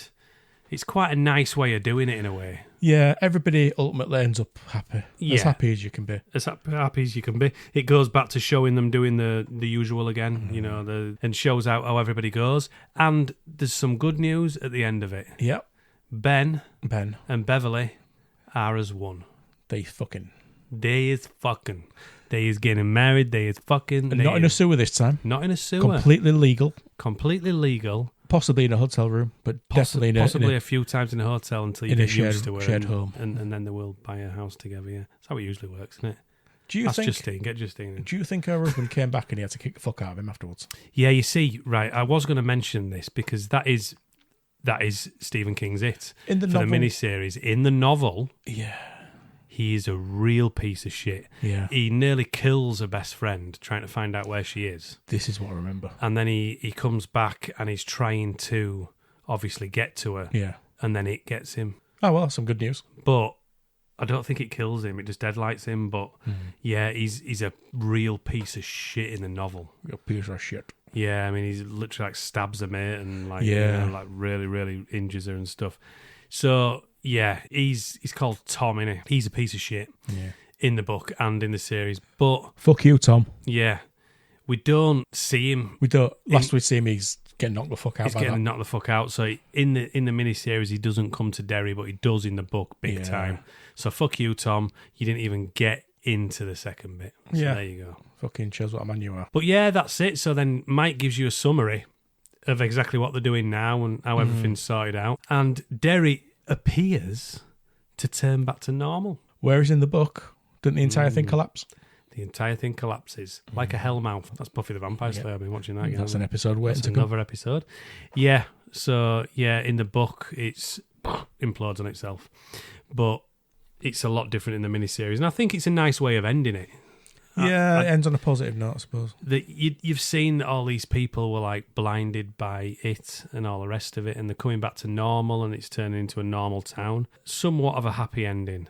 it's quite a nice way of doing it in a way. Yeah, everybody ultimately ends up happy. Yeah. As happy as you can be. As happy as you can be. It goes back to showing them doing the usual again, and shows out how everybody goes. And there's some good news at the end of it. Yep. Ben and Beverly are as one. They is fucking. They is getting married. They is fucking. And not in a sewer this time. Not in a sewer. Completely legal. Possibly in a hotel room, but definitely possibly a few times in a hotel until you get used to it. Shared home. And then they will buy a house together, yeah. That's how it usually works, isn't it? Ask Justine. Get Justine in. Do you think her husband came back and he had to kick the fuck out of him afterwards? Yeah, you see, right, I was going to mention this because that is Stephen King's It in the novel, the miniseries. In the novel, yeah, he is a real piece of shit. Yeah. He nearly kills her best friend trying to find out where she is. This is what I remember. And then he comes back and he's trying to obviously get to her. Yeah. And then it gets him. Oh, well, that's some good news. But I don't think it kills him. It just deadlights him. But yeah, he's a real piece of shit in the novel. A piece of shit. Yeah, I mean, he's literally like stabs her mate and like, like really, really injures her and stuff. So yeah, he's called Tom, innit? He's a piece of shit in the book and in the series. But fuck you, Tom. Yeah, we don't see him. We don't. Last we see him, he's getting knocked the fuck out. He's getting knocked the fuck out. So in the miniseries, he doesn't come to Derry, but he does in the book big time. So fuck you, Tom. You didn't even get into the second bit. So there you go. Fucking shows what a man you are. But yeah, that's it. So then Mike gives you a summary of exactly what they're doing now and how everything's sorted out. And Derry appears to turn back to normal. Whereas in the book, didn't the entire thing collapse? The entire thing collapses like a hellmouth. That's Buffy the Vampire Slayer. I've been watching that again. That's an episode waiting to come. Another episode. Yeah. So yeah, in the book, it's implodes on itself, but it's a lot different in the miniseries, and I think it's a nice way of ending it. Yeah, it ends on a positive note, I suppose. You've seen that all these people were like blinded by it and all the rest of it, and they're coming back to normal, and it's turning into a normal town. Somewhat of a happy ending.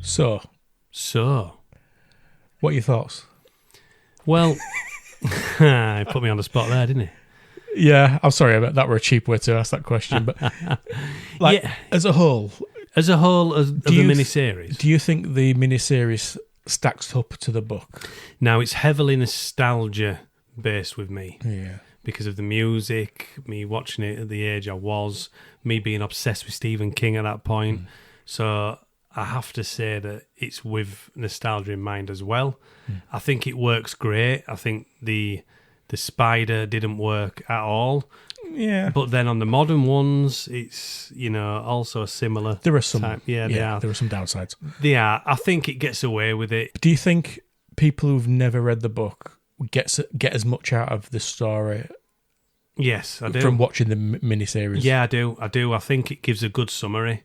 So, what are your thoughts? Well, he put me on the spot there, didn't he? Yeah, I'm sorry about that. Were a cheap way to ask that question, but as a whole of the miniseries, do you think the miniseries stacks up to the book? Now, it's heavily nostalgia based with me. Yeah. Because of the music, me watching it at the age I was, me being obsessed with Stephen King at that point. So I have to say that it's with nostalgia in mind as well. I think it works great. I think the spider didn't work at all. Yeah. But then on the modern ones, it's, also similar. There are some. Type. Yeah, they are. There are some downsides. They are. I think it gets away with it. Do you think people who've never read the book get as much out of the story? Yes, I do. From watching the miniseries? Yeah, I do. I think it gives a good summary.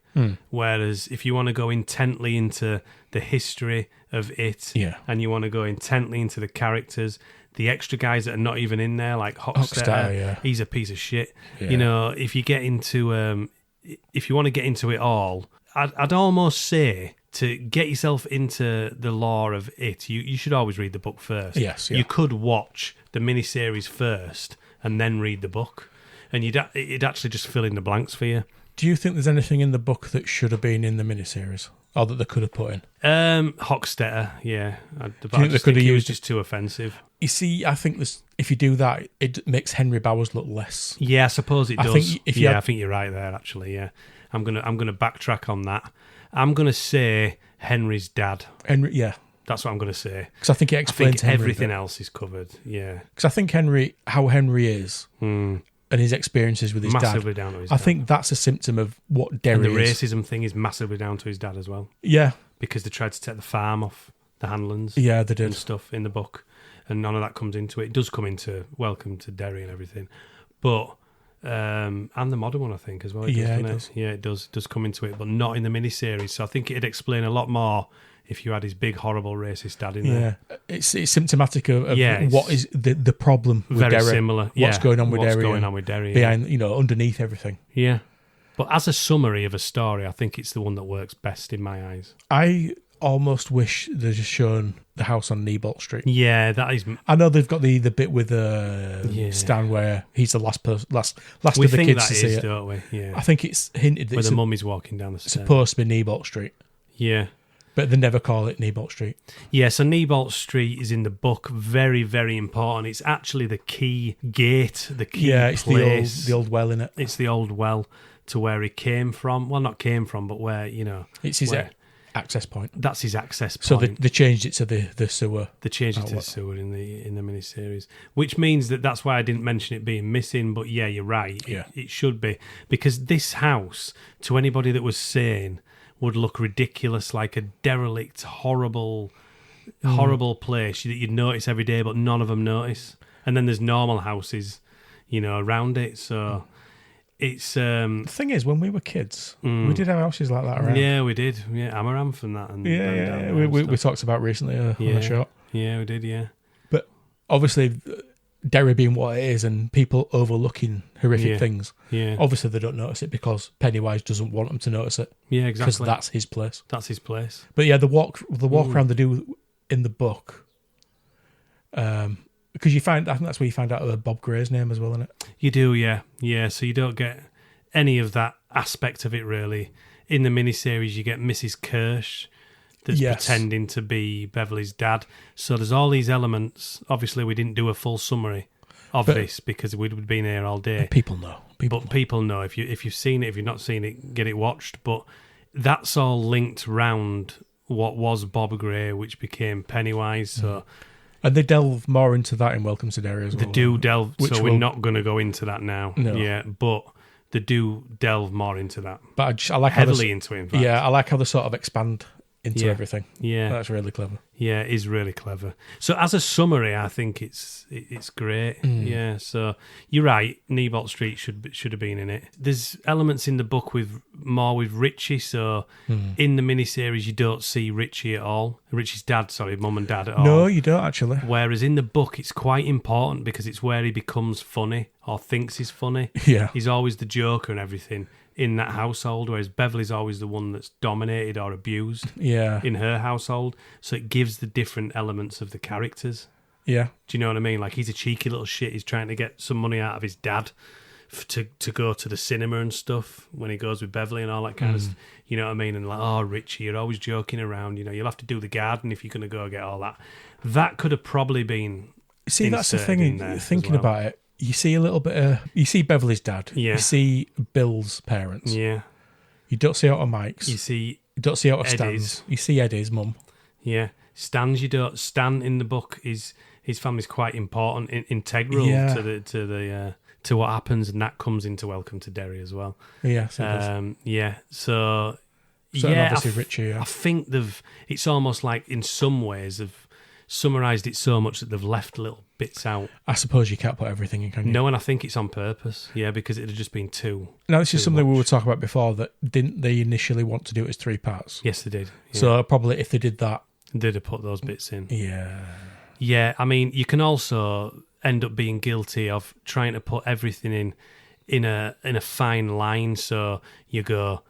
Whereas if you want to go intently into the history of it, and you want to go intently into the characters, the extra guys that are not even in there, like Hockstetter, he's a piece of shit. Yeah. If you get into, if you want to get into it all, I'd almost say to get yourself into the lore of it, you should always read the book first. Yes, yeah. You could watch the miniseries first and then read the book, and it'd actually just fill in the blanks for you. Do you think there's anything in the book that should have been in the miniseries, or that they could have put in? Hockstetter, yeah. Do you think they could have used just too offensive? You see, I think if you do that, it makes Henry Bowers look less. Yeah, I suppose it does. I think you're right there. Actually, yeah. I'm gonna backtrack on that. I'm gonna say Henry's dad. Henry, yeah. That's what I'm going to say. Because I think it explains everything else is covered, yeah. Because I think how Henry is and his experiences with his massively dad. Down to his dad. I think that's a symptom of what Derry is. And the racism thing is massively down to his dad as well. Yeah. Because they tried to take the farm off the Hanlons. Yeah, they did. And stuff in the book. And none of that comes into it. It does come into Welcome to Derry and everything. But, and the modern one, I think, as well. It does. Yeah, it does come into it, but not in the miniseries. So I think it'd explain a lot more if you had his big, horrible, racist dad in there. Yeah, it's symptomatic of what is the problem with Derry. Very similar. What's going on with Derry. What's going on with Derry. Behind, underneath everything. Yeah. But as a summary of a story, I think it's the one that works best in my eyes. I almost wish they'd just shown the house on Newbolt Street. Yeah, that is... I know they've got the bit with Stan where he's the last of the kids to see it. Don't we? Yeah. I think it's hinted that where the mum is walking down the stairs. It's supposed to be Newbolt Street. Yeah. But they never call it Newbolt Street. Yeah, so Newbolt Street is in the book very, very important. It's actually the key gate, the key place. the old well, innit? It's the old well to where he came from. Well, not came from, but where, It's his access point. That's his access point. So they changed it to the sewer. They changed it to the sewer in the miniseries, which means that's why I didn't mention it being missing. But yeah, you're right. Yeah. It should be, because this house, to anybody that was sane, would look ridiculous, like a derelict, horrible place that you'd notice every day, but none of them notice. And then there's normal houses, around it. So it's... the thing is, when we were kids, we did have houses like that around. Yeah, we did. Yeah, Amaranth and that. And we talked about recently on the show. Yeah, we did, yeah. But obviously, Derry being what it is and people overlooking horrific things, obviously they don't notice it because Pennywise doesn't want them to notice it. Yeah, exactly. Because that's his place. That's his place. But yeah, the walk around they do in the book, because I think that's where you find out Bob Gray's name as well, isn't it? You do, yeah. Yeah, so you don't get any of that aspect of it, really. In the miniseries, you get Mrs. Kirsch that's pretending to be Beverly's dad. So there's all these elements. Obviously, we didn't do a full summary of this because we'd have been here all day. People know. People know. If you've seen it, if you've not seen it, get it watched. But that's all linked round what was Bob Gray, which became Pennywise. So... And they delve more into that in Welcome to Derry as well. They do delve, so we're not going to go into that now. No. Yeah, but they do delve more into that. But I like heavily into it, in fact. Yeah, I like how they sort of expand into everything. Yeah. That's really clever. Yeah, it is really clever. So as a summary, I think it's great. Yeah, so you're right, Newbolt Street should have been in it. There's elements in the book with Richie, so in the miniseries you don't see Richie at all. Richie's dad, mum and dad at all. No, you don't actually. Whereas in the book it's quite important because it's where he becomes funny or thinks he's funny. Yeah. He's always the joker and everything in that household, whereas Beverly's always the one that's dominated or abused in her household. So it gives the different elements of the characters. Yeah. Do you know what I mean? Like, he's a cheeky little shit. He's trying to get some money out of his dad to go to the cinema and stuff when he goes with Beverly and all that kind of stuff. You know what I mean? And like, oh, Richie, you're always joking around. You'll have to do the garden if you're going to go get all that. That could have probably been See, that's the thing, thinking about it. You see a little bit you see Beverly's dad. Yeah. You see Bill's parents. Yeah. You don't see Otto Mike's. You see You don't see out of Eddie's. Stan's. You see Eddie's mum. Yeah. Stan's you don't. Stan in the book is his family's quite important, integral Yeah. to what happens, and that comes into Welcome to Derry as well. Yeah, so it does. Yeah. So And obviously Richie, yeah. I think it's almost like in some ways they've summarised it so much that they've left little bits out. I suppose you can't put everything in, can you? No, and I think it's on purpose. Yeah, because it'd have just been too. Now, this is too something we much. were talking about before, that didn't they initially want to do it as 3 parts? Yes, they did. Yeah. So probably if they did that... They'd have put those bits in. Yeah. Yeah, I mean, you can also end up being guilty of trying to put everything in a fine line. So you go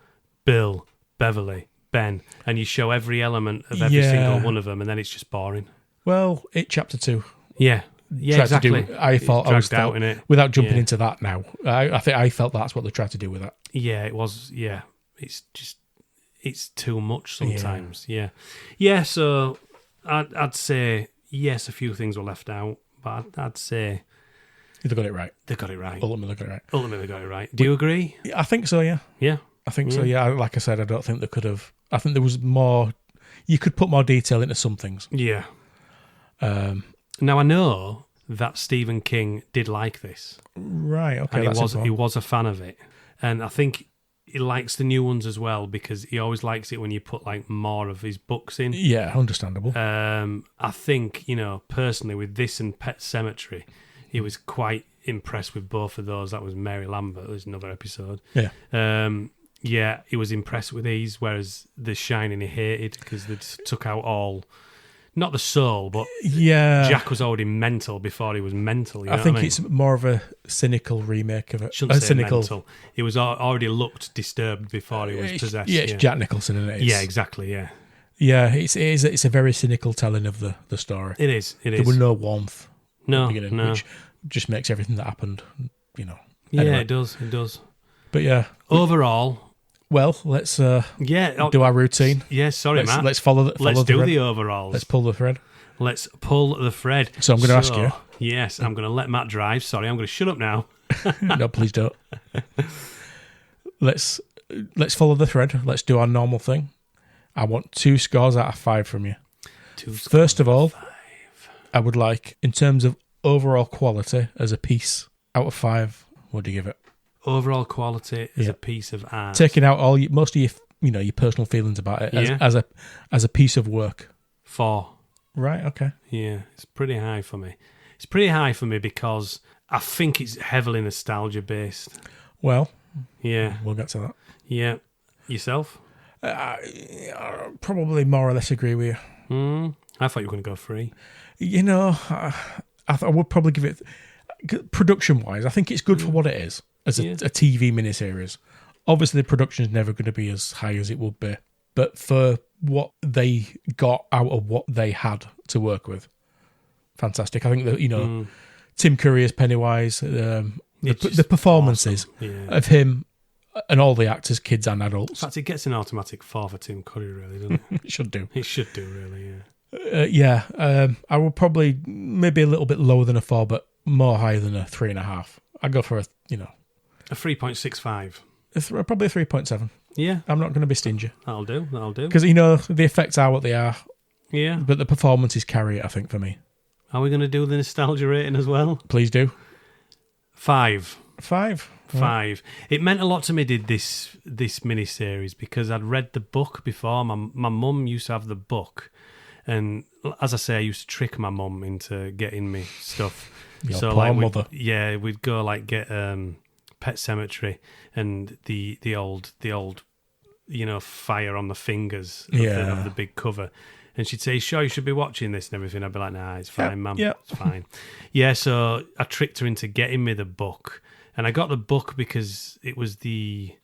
Bill, Beverly, Ben, and you show every element of every single one of them, and then it's just boring. Well, Chapter 2. Yeah, tried exactly. to do. I thought I was dragged out in it without jumping into that now. I think I felt that's what they tried to do with that. Yeah, it was. Yeah, it's too much sometimes. Yeah. So I'd say yes, a few things were left out, but I'd say They got it right. they got it right. Ultimately got it right. Ultimately got it right. Do you agree? I think so. Yeah. Yeah. I think so. Yeah. Like I said, I don't think they could have. I think there was more. You could put more detail into some things. Yeah. Now I know that Stephen King did like this, Right. Okay. and That's he was a fan of it, and I think he likes the new ones as well because he always likes it when you put like more of his books in. Yeah. Understandable. I think personally with this and Pet Sematary, he was quite impressed with both of those. That was Mary Lambert. There's another episode. Yeah. Yeah, he was impressed with these, whereas The Shining he hated because they took out all. Not the soul, but Jack was already mental before he was mental. You know I think what I mean? it's more of a cynical remake of it. Shouldn't say cynical. mental. He was already looked disturbed before he was possessed. Yeah, it's Jack Nicholson, isn't it? Yeah, exactly. Yeah, yeah. It's a very cynical telling of the story. it is. It There is. was no warmth. No, at the beginning, no. which just makes everything that happened. Yeah, Anyway. it does. It does. But yeah. Overall, Well, let's yeah. do our routine. Yeah, sorry, Matt. Let's follow the. Let's do thread. the overalls. Let's pull the thread. Let's pull the thread. So I'm going to ask you. Yes, I'm going to let Matt drive. Sorry, I'm going to shut up now. No, please don't. Let's follow the thread. Let's do our normal thing. I want 2 scores out of 5 from you. First of all, 5. I would like, in terms of overall quality as a piece, out of 5, what do you give it? Overall quality is a piece of art. Taking out most of your personal feelings about it as a piece of work. 4. Right. Okay. Yeah, it's pretty high for me. It's pretty high for me because I think it's heavily nostalgia based. Well, yeah, we'll get to that. Yeah, yourself? Probably more or less agree with you. I thought you were going to go 3. I would probably give it production-wise. I think it's good for what it is as a TV miniseries. Obviously, the production is never going to be as high as it would be, but for what they got out of what they had to work with, fantastic. I think that Tim Curry as Pennywise, the performances of him and all the actors, kids and adults. In fact, it gets an automatic 4 for Tim Curry, really, doesn't it? It should do. It should do, really. Yeah. I would probably maybe a little bit lower than a 4, but more higher than a 3.5. I'd go for a 3.65. Probably a 3.7. Yeah. I'm not going to be stingy. That'll do. Because, the effects are what they are. Yeah. But the performances carry it, I think, for me. Are we going to do the nostalgia rating as well? Please do. 5. 5. 5. It meant a lot to me, did this miniseries, because I'd read the book before. My mum used to have the book. And as I say, I used to trick my mum into getting me stuff. Your poor mother. We'd go get Pet Sematary and the old fire on the fingers of the big cover. And she'd say, "Sure, you should be watching this," and everything. I'd be like, "Nah, it's fine, Mum. Yeah. It's fine." Yeah, so I tricked her into getting me the book. And I got the book because it was the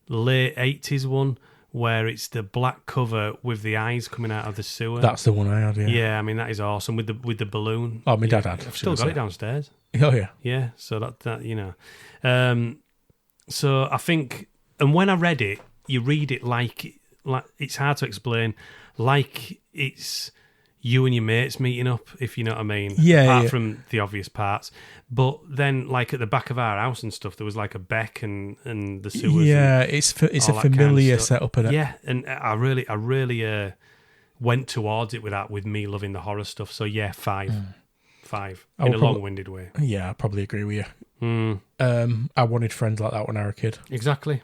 late 80s one where it's the black cover with the eyes coming out of the sewer. That's the one I had, yeah. Yeah, I mean, that is awesome with the balloon. Oh, my dad had. I've still got it downstairs. Oh, yeah. Yeah, so that. So I think, and when I read it, you read it like it's hard to explain, like it's you and your mates meeting up, if you know what I mean. Yeah, Apart yeah. from the obvious parts. But then, like, at the back of our house and stuff, there was, like, a beck and the sewers. Yeah, and it's all a that kind of familiar stuff. setup, isn't it? Yeah, and I really went towards it with me loving the horror stuff. So, yeah, 5. 5. I In would a probably- long-winded way. Yeah, I probably agree with you. Mm, I wanted friends like that when I was a kid. exactly.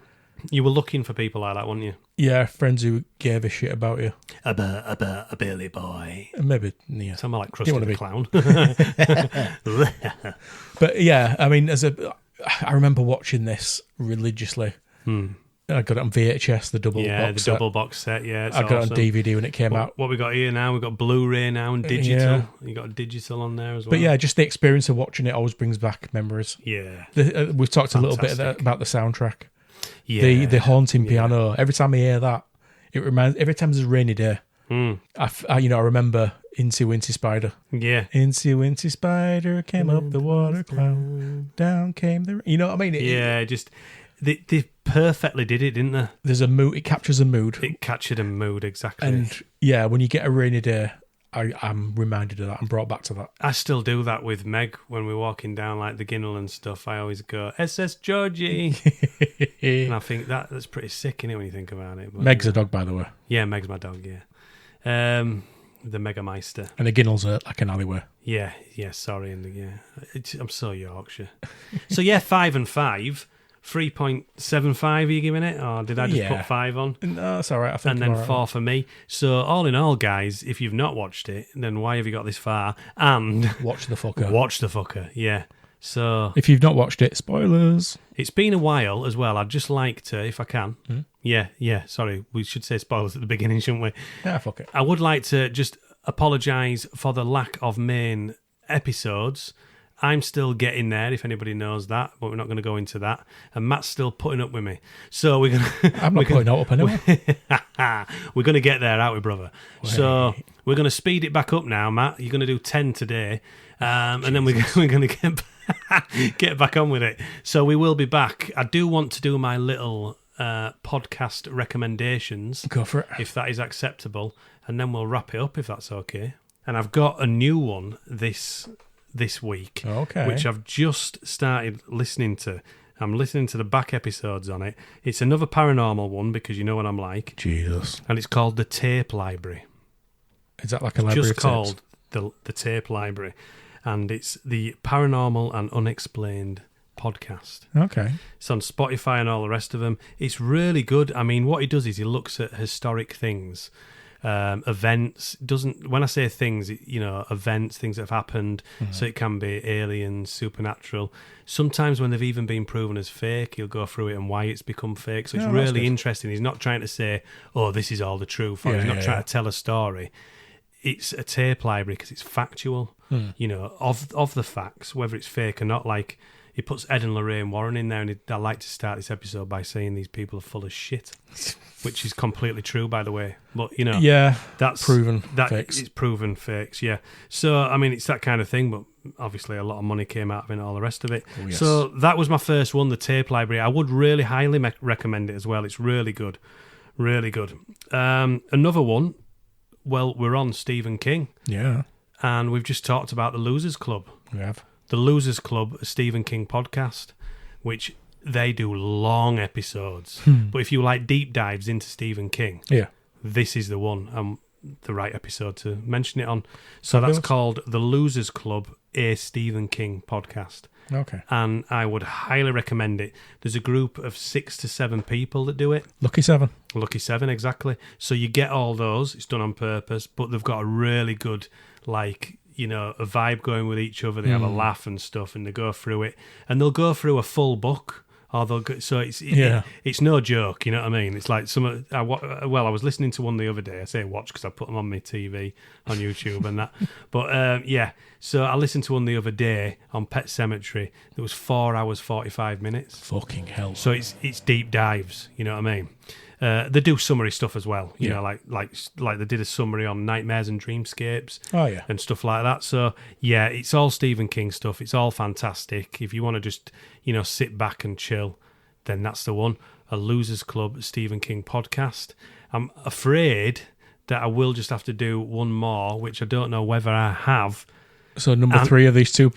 You were looking for people like that, weren't you? Yeah, friends who gave a shit about you. A Billy boy. And maybe, yeah. Sound like Krusty wanna the be- Clown. But yeah, I mean, I remember watching this religiously. I got it on VHS, the double Yeah, box the set. double box set. Yeah, it's I got awesome. it on DVD when it came out. What we got here now? We've got Blu-ray now and digital. Yeah. You got digital on there as well. But yeah, just the experience of watching it always brings back memories. yeah, We've talked a little bit Fantastic. about the soundtrack. yeah. The haunting piano. Every time I hear that, it reminds. Every time there's a rainy day, I remember Incy Wincy Spider. Yeah, Incy Wincy Spider came up the water cloud, down came the. You know what I mean? yeah. Just they perfectly did it, didn't they? There's a mood. It captures a mood. It captured a mood exactly. And yeah, when you get a rainy day, I'm reminded of that. I'm brought back to that. I still do that with Meg when we're walking down like the Ginnel and stuff. I always go SS Georgie, and I think that's pretty sick, isn't it, when you think about it? But, Meg's a dog, by the way, yeah, Meg's my dog. Yeah, the Megameister. and a Ginnel's like an alleyway. Yeah. Sorry, I'm so Yorkshire. So yeah, 5 and 5, 3.75. Are you giving it, or did I just put 5 on? No, that's all right. I think And I'm then all right. 4 for me. So all in all, guys, if you've not watched it, then why have you got this far? And Watch the fucker. watch the fucker. Yeah. So If you've not watched it, spoilers. it's been a while as well. I'd just like to, if I can. Yeah. Sorry, we should say spoilers at the beginning, shouldn't we? Yeah, fuck it. I would like to just apologise for the lack of main episodes. I'm still getting there, if anybody knows that, but we're not going to go into that. And Matt's still putting up with me. So we're going to... I'm not putting out up anyway. We're going to get there, aren't we, brother? So we're going to speed it back up now, Matt. You're going to do 10 today. And then we're going to get back on with it. So we will be back. I do want to do my little podcast recommendations, Go for it. if that is acceptable. And then we'll wrap it up, if that's okay. And I've got a new one this week, Okay. which I've just started listening to. I'm listening to the back episodes on it. It's another paranormal one, because you know what I'm like. Jesus. And it's called The Tape Library. Is that like a library Just of tapes? called the Tape Library. And it's the Paranormal and Unexplained podcast. Okay. It's on Spotify and all the rest of them. It's really good. I mean, what he does is he looks at historic things, events. When I say things, events, things that have happened. So it can be aliens, supernatural. Sometimes when they've even been proven as fake, he'll go through it and why it's become fake. So it's Oh, that's really good. interesting. He's not trying to say, "Oh, this is all the truth," or he's not trying to tell a story. It's a tape library because it's factual. Of the facts, whether it's fake or not. Like, he puts Ed and Lorraine Warren in there, and I like to start this episode by saying these people are full of shit, which is completely true, by the way. But Yeah. that's Proven fakes. It's proven fakes. Yeah. So I mean, it's that kind of thing. But obviously, a lot of money came out of it and all the rest of it. Oh, yes. So that was my first one, the Tape Library. I would really highly recommend it as well. It's really good, really good. Another one. Well, we're on Stephen King. Yeah. And we've just talked about the Losers Club. We have. The Losers Club, a Stephen King podcast, which they do long episodes. But if you like deep dives into Stephen King, Yeah. this is the one, the right episode to mention it on. So that's Fabulous. called The Losers Club, a Stephen King podcast. Okay. And I would highly recommend it. There's a group of 6 to 7 people that do it. Lucky 7. Lucky 7, exactly. So you get all those. It's done on purpose, but they've got a really good, a vibe going with each other. They have a laugh and stuff, and they go through it. And they'll go through a full book. Or they'll go, so it's no joke, you know what I mean? It's like I was listening to one the other day. I say watch because I put them on my TV on YouTube and that. But so I listened to one the other day on Pet Sematary. It was 4 hours 45 minutes. Fucking hell. So it's deep dives, you know what I mean? They do summary stuff as well, you know, like they did a summary on nightmares and dreamscapes, and stuff like that. So yeah, it's all Stephen King stuff. It's all fantastic. If you want to just sit back and chill, then that's the one. A Losers Club Stephen King podcast. I'm afraid that I will just have to do one more, which I don't know whether I have. So number 3 of these two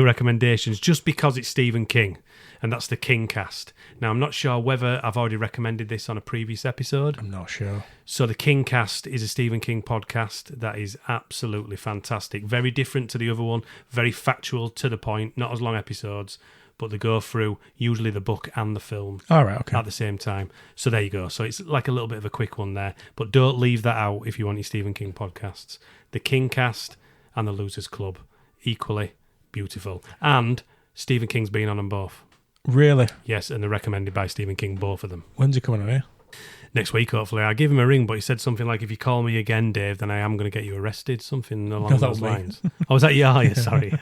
recommendations, just because it's Stephen King, and that's the King Cast. Now, I'm not sure whether I've already recommended this on a previous episode. I'm not sure. So the King Cast is a Stephen King podcast that is absolutely fantastic. Very different to the other one, very factual, to the point, not as long episodes, but they go through usually the book and the film at the same time. So there you go. So it's like a little bit of a quick one there, but don't leave that out if you want your Stephen King podcasts. The King Cast and the Losers Club, equally beautiful. And Stephen King's been on them both. Really? Yes, and they're recommended by Stephen King, both of them. When's he coming on here? Next week, hopefully. I gave him a ring, but he said something like, if you call me again, Dave, then I am going to get you arrested, something along those lines. Oh, was that you? Oh, yeah, sorry.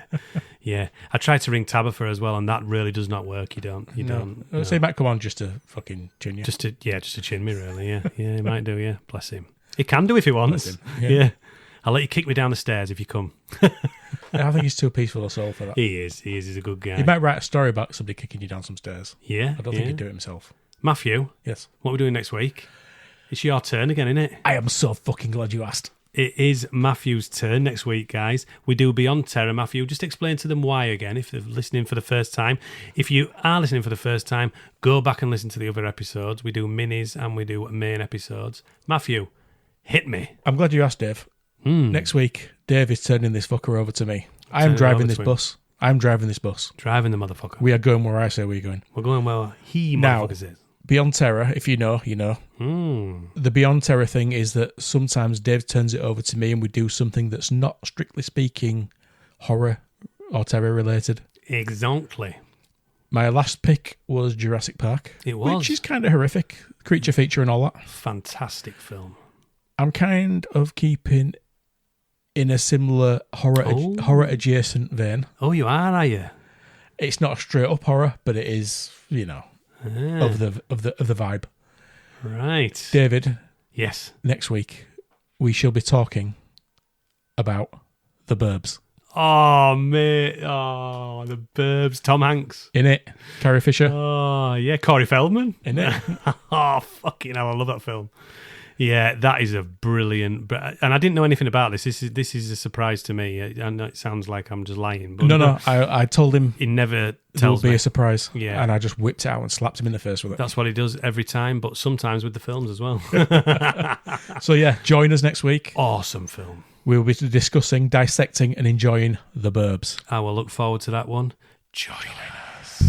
Yeah. I tried to ring Tabitha as well, and that really does not work. You don't. No. So he might come on just to fucking chin you. Just to chin me, really, yeah. Yeah, he might do, yeah. Bless him. He can do if he wants. Yeah. I'll let you kick me down the stairs if you come. I think he's too peaceful a soul for that. He is. He's a good guy. He might write a story about somebody kicking you down some stairs. Yeah. I don't think he'd do it himself. Matthew? Yes? What are we doing next week? It's your turn again, isn't it? I am so fucking glad you asked. It is Matthew's turn next week, guys. We do Beyond Terror. Matthew, just explain to them why again, if they're listening for the first time. If you are listening for the first time, go back and listen to the other episodes. We do minis and we do main episodes. Matthew, hit me. I'm glad you asked, Dave. Next week, Dave is turning this fucker over to me. I'm driving this bus. Driving the motherfucker. We are going where I say we're going. We're going where he motherfuckers is. Beyond Terror, if you know, you know. The Beyond Terror thing is that sometimes Dave turns it over to me and we do something that's not, strictly speaking, horror or terror related. Exactly. My last pick was Jurassic Park. It was. Which is kind of horrific. Creature feature and all that. Fantastic film. I'm kind of keeping in a similar horror adjacent vein. Oh, you are you? It's not a straight up horror, but it is, you know, of the vibe. Right. David. Yes. Next week we shall be talking about The Burbs. Oh, mate. Oh, The Burbs. Tom Hanks. In it. Carrie Fisher. Oh, yeah. Corey Feldman. In it. Oh, fucking hell. I love that film. Yeah, that is a brilliant... And I didn't know anything about this. This is a surprise to me. I know it sounds like I'm just lying. But No. I told him he never tells it will be me. a surprise. Yeah. And I just whipped it out and slapped him in the face with it. That's what he does every time, but sometimes with the films as well. So yeah, join us next week. Awesome film. We'll be discussing, dissecting and enjoying The Burbs. I will look forward to that one. Join us.